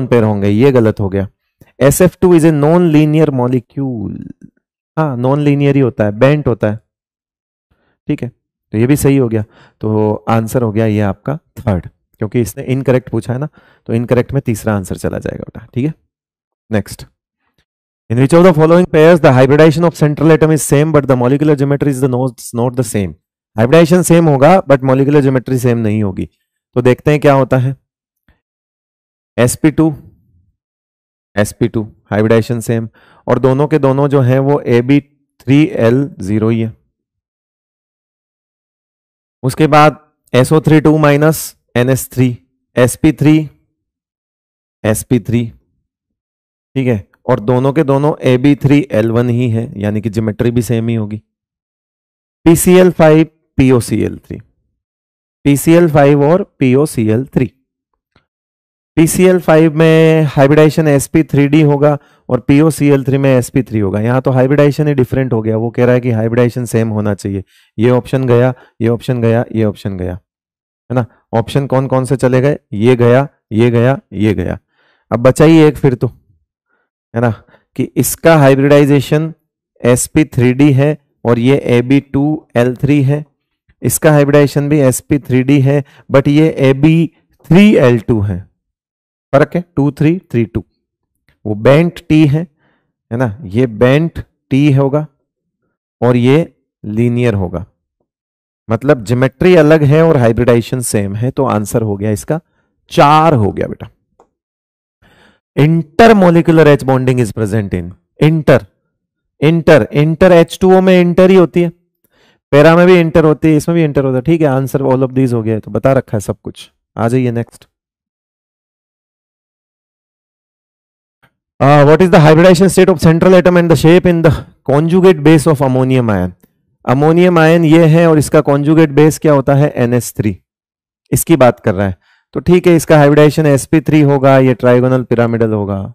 पेयर होंगे, ये गलत हो गया। SF2 is a non linear molecule, हाँ नॉन लीनियर ही होता है, बेंट होता है, ठीक है, तो ये भी सही हो गया। तो आंसर हो गया ये आपका 3rd, क्योंकि इसने इनकरेक्ट पूछा है ना, तो इनकरेक्ट में तीसरा आंसर चला जाएगा बेटा, ठीक है। Next, in which of the following pairs the hybridization of central atom is same but the molecular geometry is not the same? Hybridization same होगा बट मॉलिक्यूलर ज्योमेट्री सेम नहीं होगी। तो देखते हैं क्या होता है। sp2 हाइब्रिडाइजेशन सेम, और दोनों के दोनों जो है वो Ab3L0 ही है। उसके बाद SO32 माइनस NS3 sp3 ठीक है, और दोनों के दोनों Ab3L1 ही है, यानी कि ज्योमेट्री भी सेम ही होगी। PCl5 POCl3, PCl5 और POCl3। PCl5 में हाइब्रिडाइजेशन sp3d होगा और POCl3 में sp3 होगा। यहाँ तो हाइब्रिडाइजेशन ही डिफरेंट हो गया, वो कह रहा है कि हाइब्रिडाइजेशन सेम होना चाहिए। ये ऑप्शन गया, ये ऑप्शन गया, ये ऑप्शन गया, है ना। ऑप्शन कौन कौन से चले गए, ये गया, ये गया, ये गया। अब बचा ही एक फिर तो, है ना, कि इसका हाइब्रिडाइजेशन sp3d है और ये Ab2L3 है, इसका हाइब्रिडाइजेशन भी sp3d है बट ये Ab3L2 है, फर्क है 2 3 3 2। वो बेंट T है ना, ये बेंट T होगा और ये लीनियर होगा, मतलब ज्योमेट्री अलग है और हाइब्रिडाइजेशन सेम है। तो आंसर हो गया इसका 4 हो गया बेटा। Intermolecular H bonding is present in inter H2O में इंटर ही होती है, पैरा में भी इंटर होती है, इसमें भी इंटर होता है, ठीक है। आंसर ऑल ऑफ दीज हो गया है, तो बता रखा है सब कुछ। आ जाइए next. What is the hybridization state of central atom and the shape in the conjugate base of ammonium ion. Ammonium ion ये है और इसका कॉन्जुगेट बेस क्या होता है, NH3, इसकी बात कर रहा है। तो ठीक है, इसका हाइब्रिडाइजेशन sp3 होगा, ये ट्राइगोनल पिरामिडल होगा,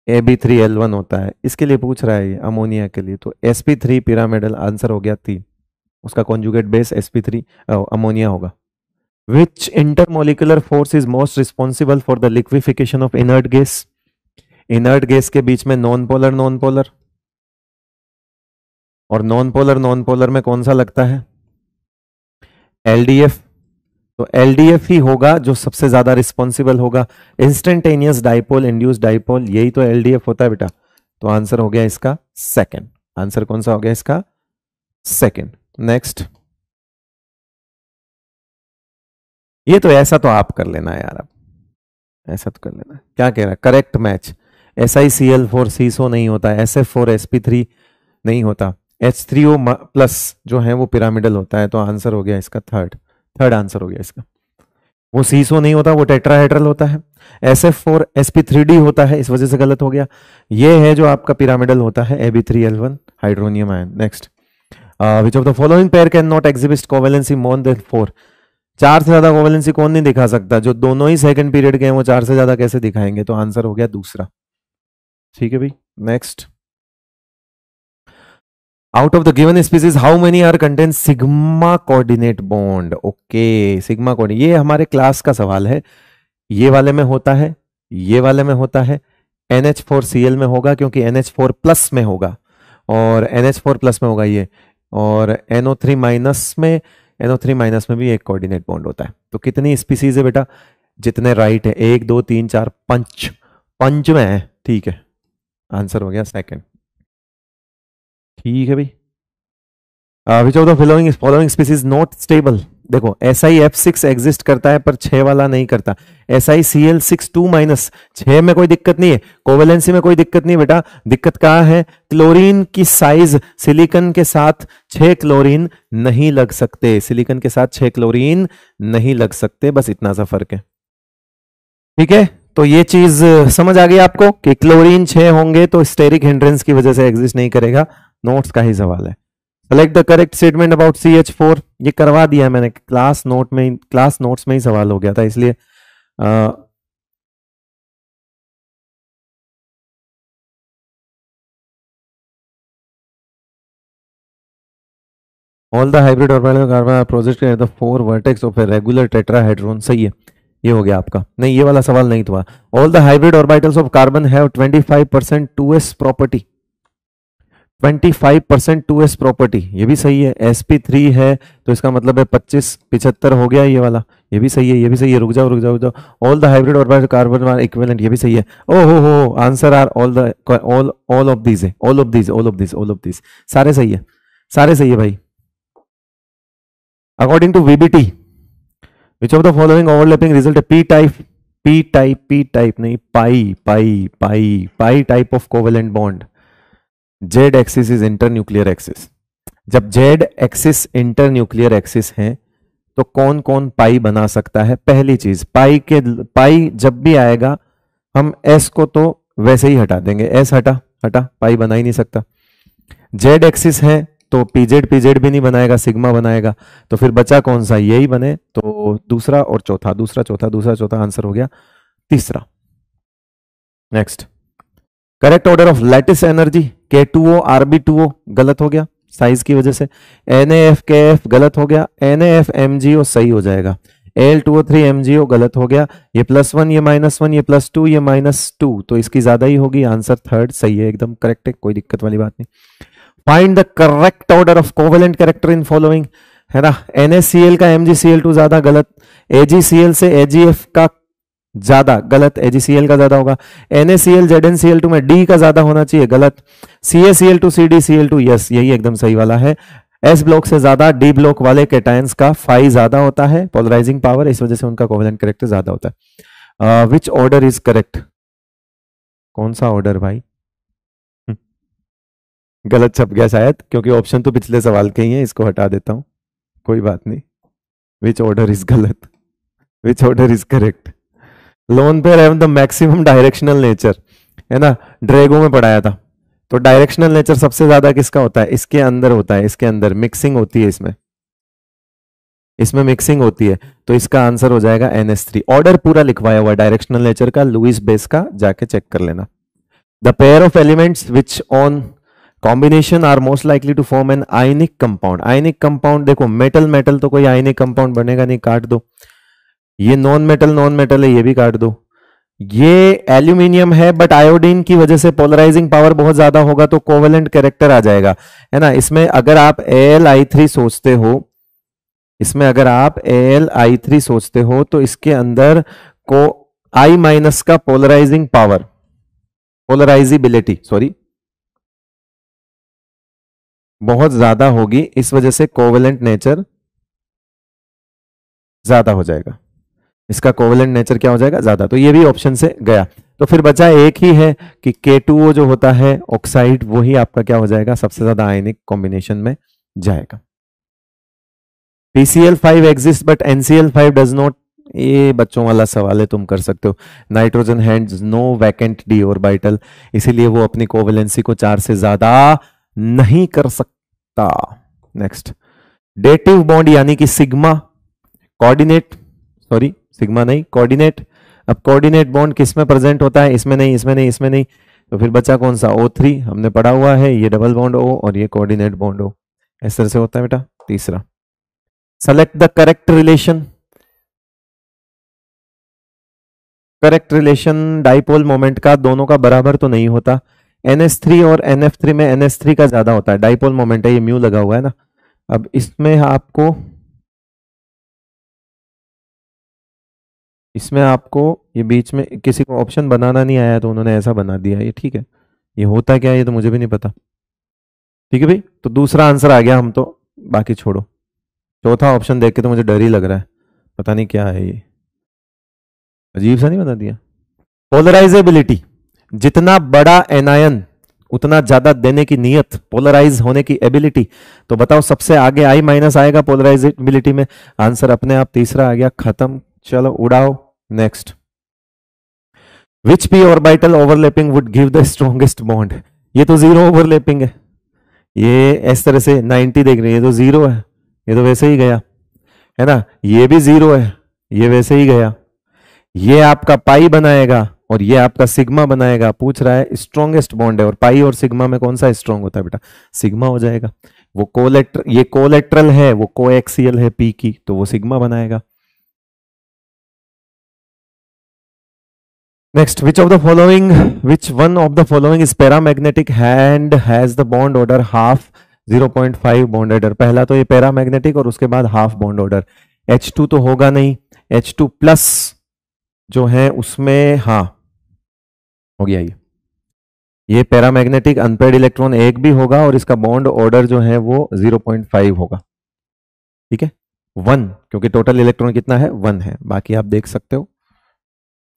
Ab3L1 होता है, इसके लिए पूछ रहा है ये अमोनिया के लिए। तो sp3 पिरामिडल, आंसर हो गया 3, उसका कॉन्जुगेट बेस sp3 अमोनिया होगा। Which intermolecular force is most responsible for the liquefaction of inert gas? Inert gas के बीच में नॉन पोलर और नॉन पोलर में कौन सा लगता है, LDF। तो LDF ही होगा जो सबसे ज्यादा रिस्पॉन्सिबल होगा, इंस्टेंटेनियस डाइपोल इंड्यूस डाइपोल, यही तो LDF होता है बेटा। तो आंसर हो गया इसका 2nd। आंसर कौन सा हो गया इसका 2nd। नेक्स्ट, ये तो ऐसा तो आप कर लेना यार, अब ऐसा तो कर लेना। क्या कह रहा है, करेक्ट मैच, SiCl4 CSO नहीं होता, SF4 sp3 नहीं होता, H3O+ जो है वो पिरामिडल होता है। तो आंसर हो गया इसका 3rd आंसर हो गया इसका। वो सीसो नहीं होता, वो टेट्राहेड्रल होता है। SF4 sp3d होता है, इस वजह से गलत हो गया। ये है जो आपका पिरामिडल होता है, Ab3L1 hydronium ion. Next, which of the following pair can not exhibit covalency more than 4? 4 से ज्यादा कोवेलेंसी कौन नहीं दिखा सकता? जो दोनों ही सेकंड पीरियड के हैं वो 4 से ज्यादा कैसे दिखाएंगे? तो आंसर हो गया दूसरा। ठीक है भाई। Next, out of the given species how many are contain sigma coordinate bond? Okay, sigma coordinate, ये हमारे क्लास का सवाल है। ये वाले में होता है, ये वाले में होता है, NH4Cl में होगा क्योंकि NH4 प्लस में होगा, और NH4 प्लस में होगा ये, और NO3 माइनस में, NO3 माइनस में भी एक कोऑर्डिनेट बॉन्ड होता है। तो कितनी स्पीसीज है बेटा? जितने राइट है, 1 2 3 4 5, पंच में है। ठीक है, आंसर हो गया सेकंड। ठीक है भाई। विच of the following species not stable? देखो SiF6 एग्जिस्ट करता है पर 6 वाला नहीं करता। SiCl6 माइनस, 6 में कोई दिक्कत नहीं है, कोवेलेंसी में कोई दिक्कत नहीं बेटा। दिक्कत कहाँ है? क्लोरीन की साइज, सिलिकॉन के साथ 6 क्लोरीन नहीं लग सकते, सिलिकॉन के साथ 6 क्लोरीन नहीं लग सकते, बस इतना सा फर्क है। ठीक है, तो ये चीज समझ आ गई आपको कि क्लोरीन 6 होंगे तो स्टेरिक हिंड्रेंस की वजह से एग्जिस्ट नहीं करेगा। नोट्स का ही सवाल है। Select the correct statement about CH4, ये करवा दिया है मैंने, क्लास नोट्स में ही सवाल हो गया था, इसलिए all the hybrid orbital carbon are project the 4 vertex of a regular tetrahedron. सही है, ये हो गया आपका। नहीं, ये वाला सवाल नहीं था। All the hybrid orbitals of carbon have 25% 2s property, 25% 2s property, ये भी सही है। sp3 है तो इसका मतलब है 25 75 हो गया ये वाला, ये भी सही है, ये भी सही है। रुक जाओ रुक जाओ रुक जाओ। All the hybrid orbital carbon are equivalent, ये भी सही है। ओ हो, answer are all of these है, ऑल ऑफ दीज सारे सही है, सारे सही है भाई। According to VBT which of the following overlapping result है? पी टाइप नहीं, pi type of covalent bond. Z axis is internuclear axis. जब Z एक्सिस इंटरन्यूक्लियर एक्सिस है तो कौन कौन पाई बना सकता है? पहली चीज, पाई जब भी आएगा हम S को तो वैसे ही हटा देंगे, S हटा, पाई बना ही नहीं सकता। Z एक्सिस है तो PZ भी नहीं बनाएगा, सिग्मा बनाएगा। तो फिर बचा कौन सा? यही बने, तो दूसरा और चौथा, दूसरा चौथा, आंसर हो गया तीसरा। Next, correct order of lattice energy K2O Rb2O गलत हो गया साइज की वजह से। NaFKF गलत हो गया, NaFMgO सही हो जाएगा। Al2O3 MgO गलत हो गया। ये +1 ये -1 ये +2 ये -2, तो इसकी ज्यादा ही होगी। आंसर थर्ड सही है, एकदम करेक्ट है, कोई दिक्कत वाली बात नहीं। Find the correct order of covalent character in following, है ना। NaCl का MgCl2 ज्यादा गलत, AgCl से AgF का ज्यादा गलत, AgCl का ज्यादा होगा। NaCl ZnCl2 में D का ज्यादा होना चाहिए, गलत। CaCl2 CdCl2 यस, यही एकदम सही वाला है। S ब्लॉक से ज्यादा D ब्लॉक वाले कैटायंस का फाई ज्यादा होता है, पोलराइजिंग पावर, इस वजह से उनका कोवेलेंट कैरेक्टर ज्यादा होता है। Which order is correct? कौन सा ऑर्डर भाई? गलत छप गया शायद, क्योंकि ऑप्शन तो पिछले सवाल के ही है, इसको हटा देता हूं, कोई बात नहीं। विच ऑर्डर इज गलत, which order is correct? Lone pair have the maximum directional nature, है ना, ड्रैगो में पढ़ाया था। तो डायरेक्शनल नेचर सबसे ज्यादा किसका होता है? इसके अंदर होता है, इसके अंदर मिक्सिंग होती है, इसमें मिक्सिंग होती है, तो इसका आंसर हो जाएगा NH3। ऑर्डर पूरा लिखवाया हुआ डायरेक्शनल नेचर का, लुइस बेस का, जाके चेक कर लेना। The pair of elements which on combination are most likely to form an ionic compound. Ionic compound देखो, मेटल तो कोई आयनिक कंपाउंड बनेगा नहीं, काट दो। ये नॉन मेटल है, ये भी काट दो। ये एल्यूमिनियम है बट आयोडीन की वजह से पोलराइजिंग पावर बहुत ज्यादा होगा तो कोवेलेंट कैरेक्टर आ जाएगा, है ना। इसमें अगर आप Al I3 सोचते हो, इसमें अगर आप Al I3 सोचते हो तो इसके अंदर को I- का पोलराइजिंग पावर, पोलराइजिबिलिटी सॉरी, बहुत ज्यादा होगी, इस वजह से कोवेलेंट नेचर ज्यादा हो जाएगा। इसका कोवेलेंट नेचर क्या हो जाएगा? ज्यादा। तो ये भी ऑप्शन से गया। तो फिर बचा एक ही है कि K2O जो होता है ऑक्साइड, वही आपका क्या हो जाएगा? सबसे ज्यादा आयनिक कॉम्बिनेशन में जाएगा। PCl5 exists but NCl5 does not ये बच्चों वाला सवाल है, तुम कर सकते हो। नाइट्रोजन हैंड्स नो वैकेंट डी ऑर्बिटल, इसीलिए वो अपनी कोवेलेंसी को 4 से ज्यादा नहीं कर सकता। नेक्स्ट, डेटिव बॉन्ड यानी कि सिग्मा कोऑर्डिनेट, सॉरी सिग्मा नहीं कोऑर्डिनेट। अब कोऑर्डिनेट बॉन्ड किस में प्रेजेंट होता है? इसमें नहीं, इसमें नहीं, इसमें नहीं, तो फिर बचा कौन सा? O3 हमने पढ़ा हुआ है, ये डबल बॉन्ड O और ये कोऑर्डिनेट बॉन्ड O, इस तरह से होता है बेटा। तीसरा, select the correct relation. Correct relation dipole moment का दोनों का बराबर तो नहीं होता। NH3 और NF3 में NH3 का ज्यादा होता है। डाइपोल मोमेंट है, ये म्यू लगा हुआ है ना। अब इसमें आपको ये बीच में किसी को ऑप्शन बनाना नहीं आया तो उन्होंने ऐसा बना दिया, ये ठीक है। ये होता क्या है ये तो मुझे भी नहीं पता। ठीक है भाई, तो दूसरा आंसर आ गया, हम तो बाकी छोड़ो। चौथा ऑप्शन देख के तो मुझे डर ही लग रहा है, पता नहीं क्या है ये, अजीब सा नहीं बता दिया। पोलराइजेबिलिटी, जितना बड़ा एनायन उतना ज्यादा देने की नियत, पोलराइज होने की एबिलिटी। तो बताओ सबसे आगे I माइनस आएगा पोलराइजेबिलिटी में। आंसर अपने आप तीसरा आ गया, खत्म। चलो उड़ाओ। Next, which P orbital overlapping would give the strongest bond? ये तो जीरो ओवरलैपिंग है, ये इस तरह से 90 देख रही है, ये तो जीरो है, ये तो वैसे ही गया है ना। ये भी जीरो है, ये वैसे ही गया। ये आपका पाई बनाएगा और ये आपका सिग्मा बनाएगा। पूछ रहा है स्ट्रॉन्गेस्ट बॉन्ड है, और पाई और सिग्मा में कौन सा स्ट्रॉन्ग होता है बेटा? सिग्मा हो जाएगा। वो ये कोलेट्रल है, वो कोएक्सियल है पी की, तो वो सिग्मा बनाएगा। Next, which one of the following is paramagnetic and has the bond order half 0.5 bond order? पहला तो ये पैरामैग्नेटिक और उसके बाद हाफ बॉन्ड ऑर्डर। H2 तो होगा नहीं, H2 प्लस जो है उसमें हाँ हो गया। ये पैरामैग्नेटिक अनपेयर्ड इलेक्ट्रॉन एक भी होगा और इसका बॉन्ड ऑर्डर जो है वो 0.5 होगा। ठीक है, 1, क्योंकि टोटल इलेक्ट्रॉन कितना है? 1 है, बाकी आप देख सकते हो।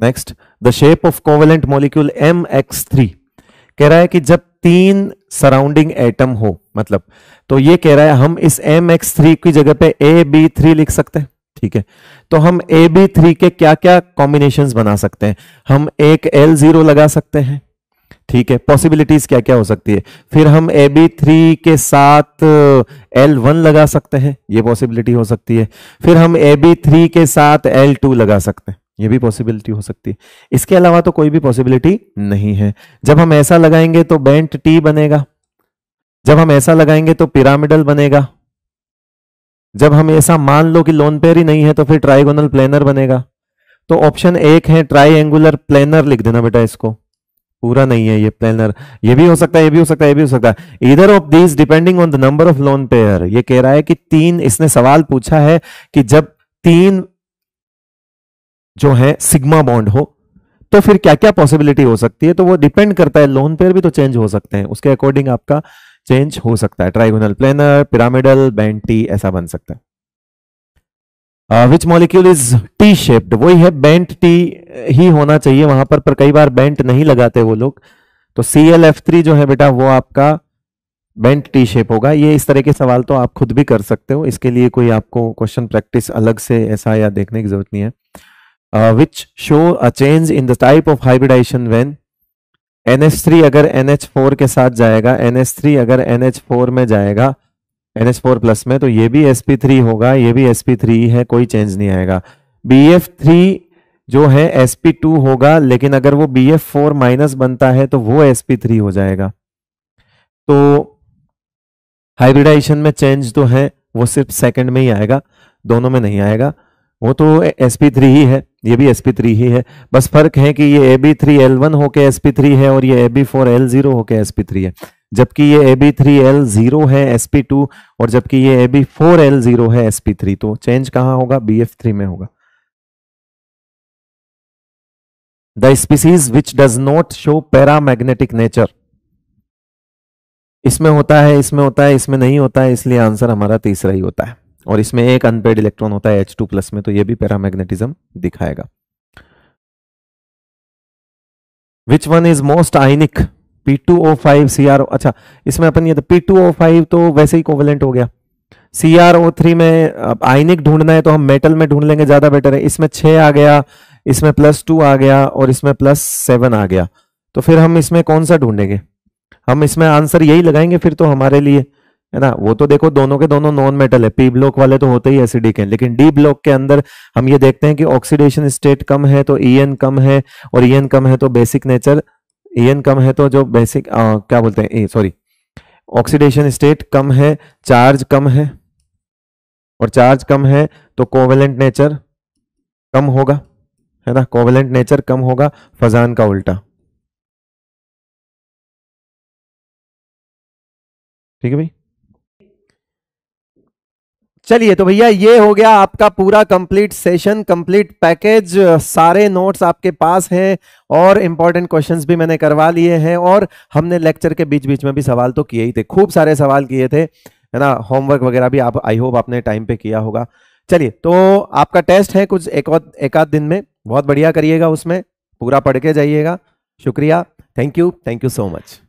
Next, the shape of covalent molecule MX3, कह रहा है कि जब 3 सराउंडिंग एटम हो, मतलब तो ये कह रहा है हम इस MX3 की जगह पे AB3 लिख सकते हैं। ठीक है, तो हम AB3 के क्या क्या कॉम्बिनेशंस बना सकते हैं? हम एक L0 लगा सकते हैं। ठीक है, पॉसिबिलिटीज क्या क्या हो सकती है? फिर हम AB3 के साथ L1 लगा सकते हैं, ये पॉसिबिलिटी हो सकती है। फिर हम AB3 के साथ L2 लगा सकते हैं, ये भी पॉसिबिलिटी हो सकती है। इसके अलावा तो कोई भी पॉसिबिलिटी नहीं है। जब हम ऐसा लगाएंगे तो बेंट टी बनेगा, जब हम ऐसा लगाएंगे तो पिरामिडल बनेगा, जब हम ऐसा मान लो कि लोन पेयर ही नहीं है तो फिर ट्राइगोनल प्लेनर बनेगा। तो ऑप्शन 1 है ट्राइएंगुलर प्लेनर, लिख देना बेटा इसको, पूरा नहीं है ये प्लेनर। ये भी हो सकता है, ये भी हो सकता है, ये भी हो सकता है। Either of these depending on the number of lone pair. ये कह रहा है कि 3, इसने सवाल पूछा है कि जब 3 जो है सिग्मा बॉन्ड हो तो फिर क्या क्या पॉसिबिलिटी हो सकती है। तो वो डिपेंड करता है, लोन पेयर भी तो चेंज हो सकते हैं, उसके अकॉर्डिंग आपका चेंज हो सकता है। Trigonal planar, pyramidal, bent T, ऐसा बन सकता है। Which molecule is T shaped? वही है, बेंट टी ही होना चाहिए वहां पर कई बार बेंट नहीं लगाते वो लोग। तो ClF3 जो है बेटा वो आपका बेंट टी शेप होगा। ये इस तरह के सवाल तो आप खुद भी कर सकते हो, इसके लिए कोई आपको क्वेश्चन प्रैक्टिस अलग से ऐसा या देखने की जरूरत नहीं है। Which show a change in the type of hybridization when NH3 अगर NH4 के साथ जाएगा, NH3 अगर NH4 में जाएगा, NH4 प्लस में, तो ये भी sp3 होगा, ये भी sp3 है, कोई चेंज नहीं आएगा। BF3 जो है sp2 होगा, लेकिन अगर वो BF4 माइनस बनता है तो वो sp3 हो जाएगा। तो हाइब्रिडाइजेशन में चेंज तो है वो सिर्फ सेकंड में ही आएगा, दोनों में नहीं आएगा। वो तो sp3 ही है, ये भी sp3 ही है, बस फर्क है कि ये ab3l1 होके sp3 है और ये ab4l0 होके sp3 है, जबकि ये ab3l0 है sp2 और जबकि ये ab4l0 है sp3। तो चेंज कहां होगा? bf3 में होगा। The species which does not show paramagnetic nature, इसमें होता है, इसमें होता है, इसमें नहीं होता है, इसलिए आंसर हमारा तीसरा ही होता है। और इसमें एक अनपेयर्ड इलेक्ट्रॉन होता है H2 प्लस में, तो ये भी पैरामैग्नेटिज्म दिखाएगा। Which one is most ionic? P2O5 CrO। अच्छा, इसमें अपन ये P2O5 तो वैसे ही कोवेलेंट हो गया, CrO3 में अब आयनिक ढूंढना है तो हम मेटल में ढूंढ लेंगे, ज्यादा बेटर है। इसमें 6 आ गया, इसमें +2 आ गया और इसमें +7 आ गया, तो फिर हम इसमें कौन सा ढूंढेंगे? हम इसमें आंसर यही लगाएंगे फिर तो हमारे लिए, है ना। वो तो देखो दोनों के दोनों नॉन मेटल है, पी ब्लॉक वाले तो होते ही एसिडिक हैं, लेकिन डी ब्लॉक के अंदर हम ये देखते हैं कि ऑक्सीडेशन स्टेट कम है तो EN कम है, और EN कम है तो बेसिक नेचर, EN कम है तो जो बेसिक क्या बोलते हैं, सॉरी, ऑक्सीडेशन स्टेट कम है, चार्ज कम है, और चार्ज कम है तो कोवेलेंट नेचर कम होगा, है ना। कोवेलेंट नेचर कम होगा, फजान का उल्टा। ठीक है भाई। चलिए तो भैया ये हो गया आपका पूरा कंप्लीट सेशन, कंप्लीट पैकेज। सारे नोट्स आपके पास हैं और इंपॉर्टेंट क्वेश्चंस भी मैंने करवा लिए हैं, और हमने लेक्चर के बीच बीच में भी सवाल तो किए ही थे, खूब सारे सवाल किए थे, है ना। होमवर्क वगैरह भी आप आई होप आपने टाइम पे किया होगा। चलिए तो आपका टेस्ट है कुछ एक आध दिन में, बहुत बढ़िया करिएगा, उसमें पूरा पढ़ के जाइएगा। शुक्रिया, थैंक यू सो मच।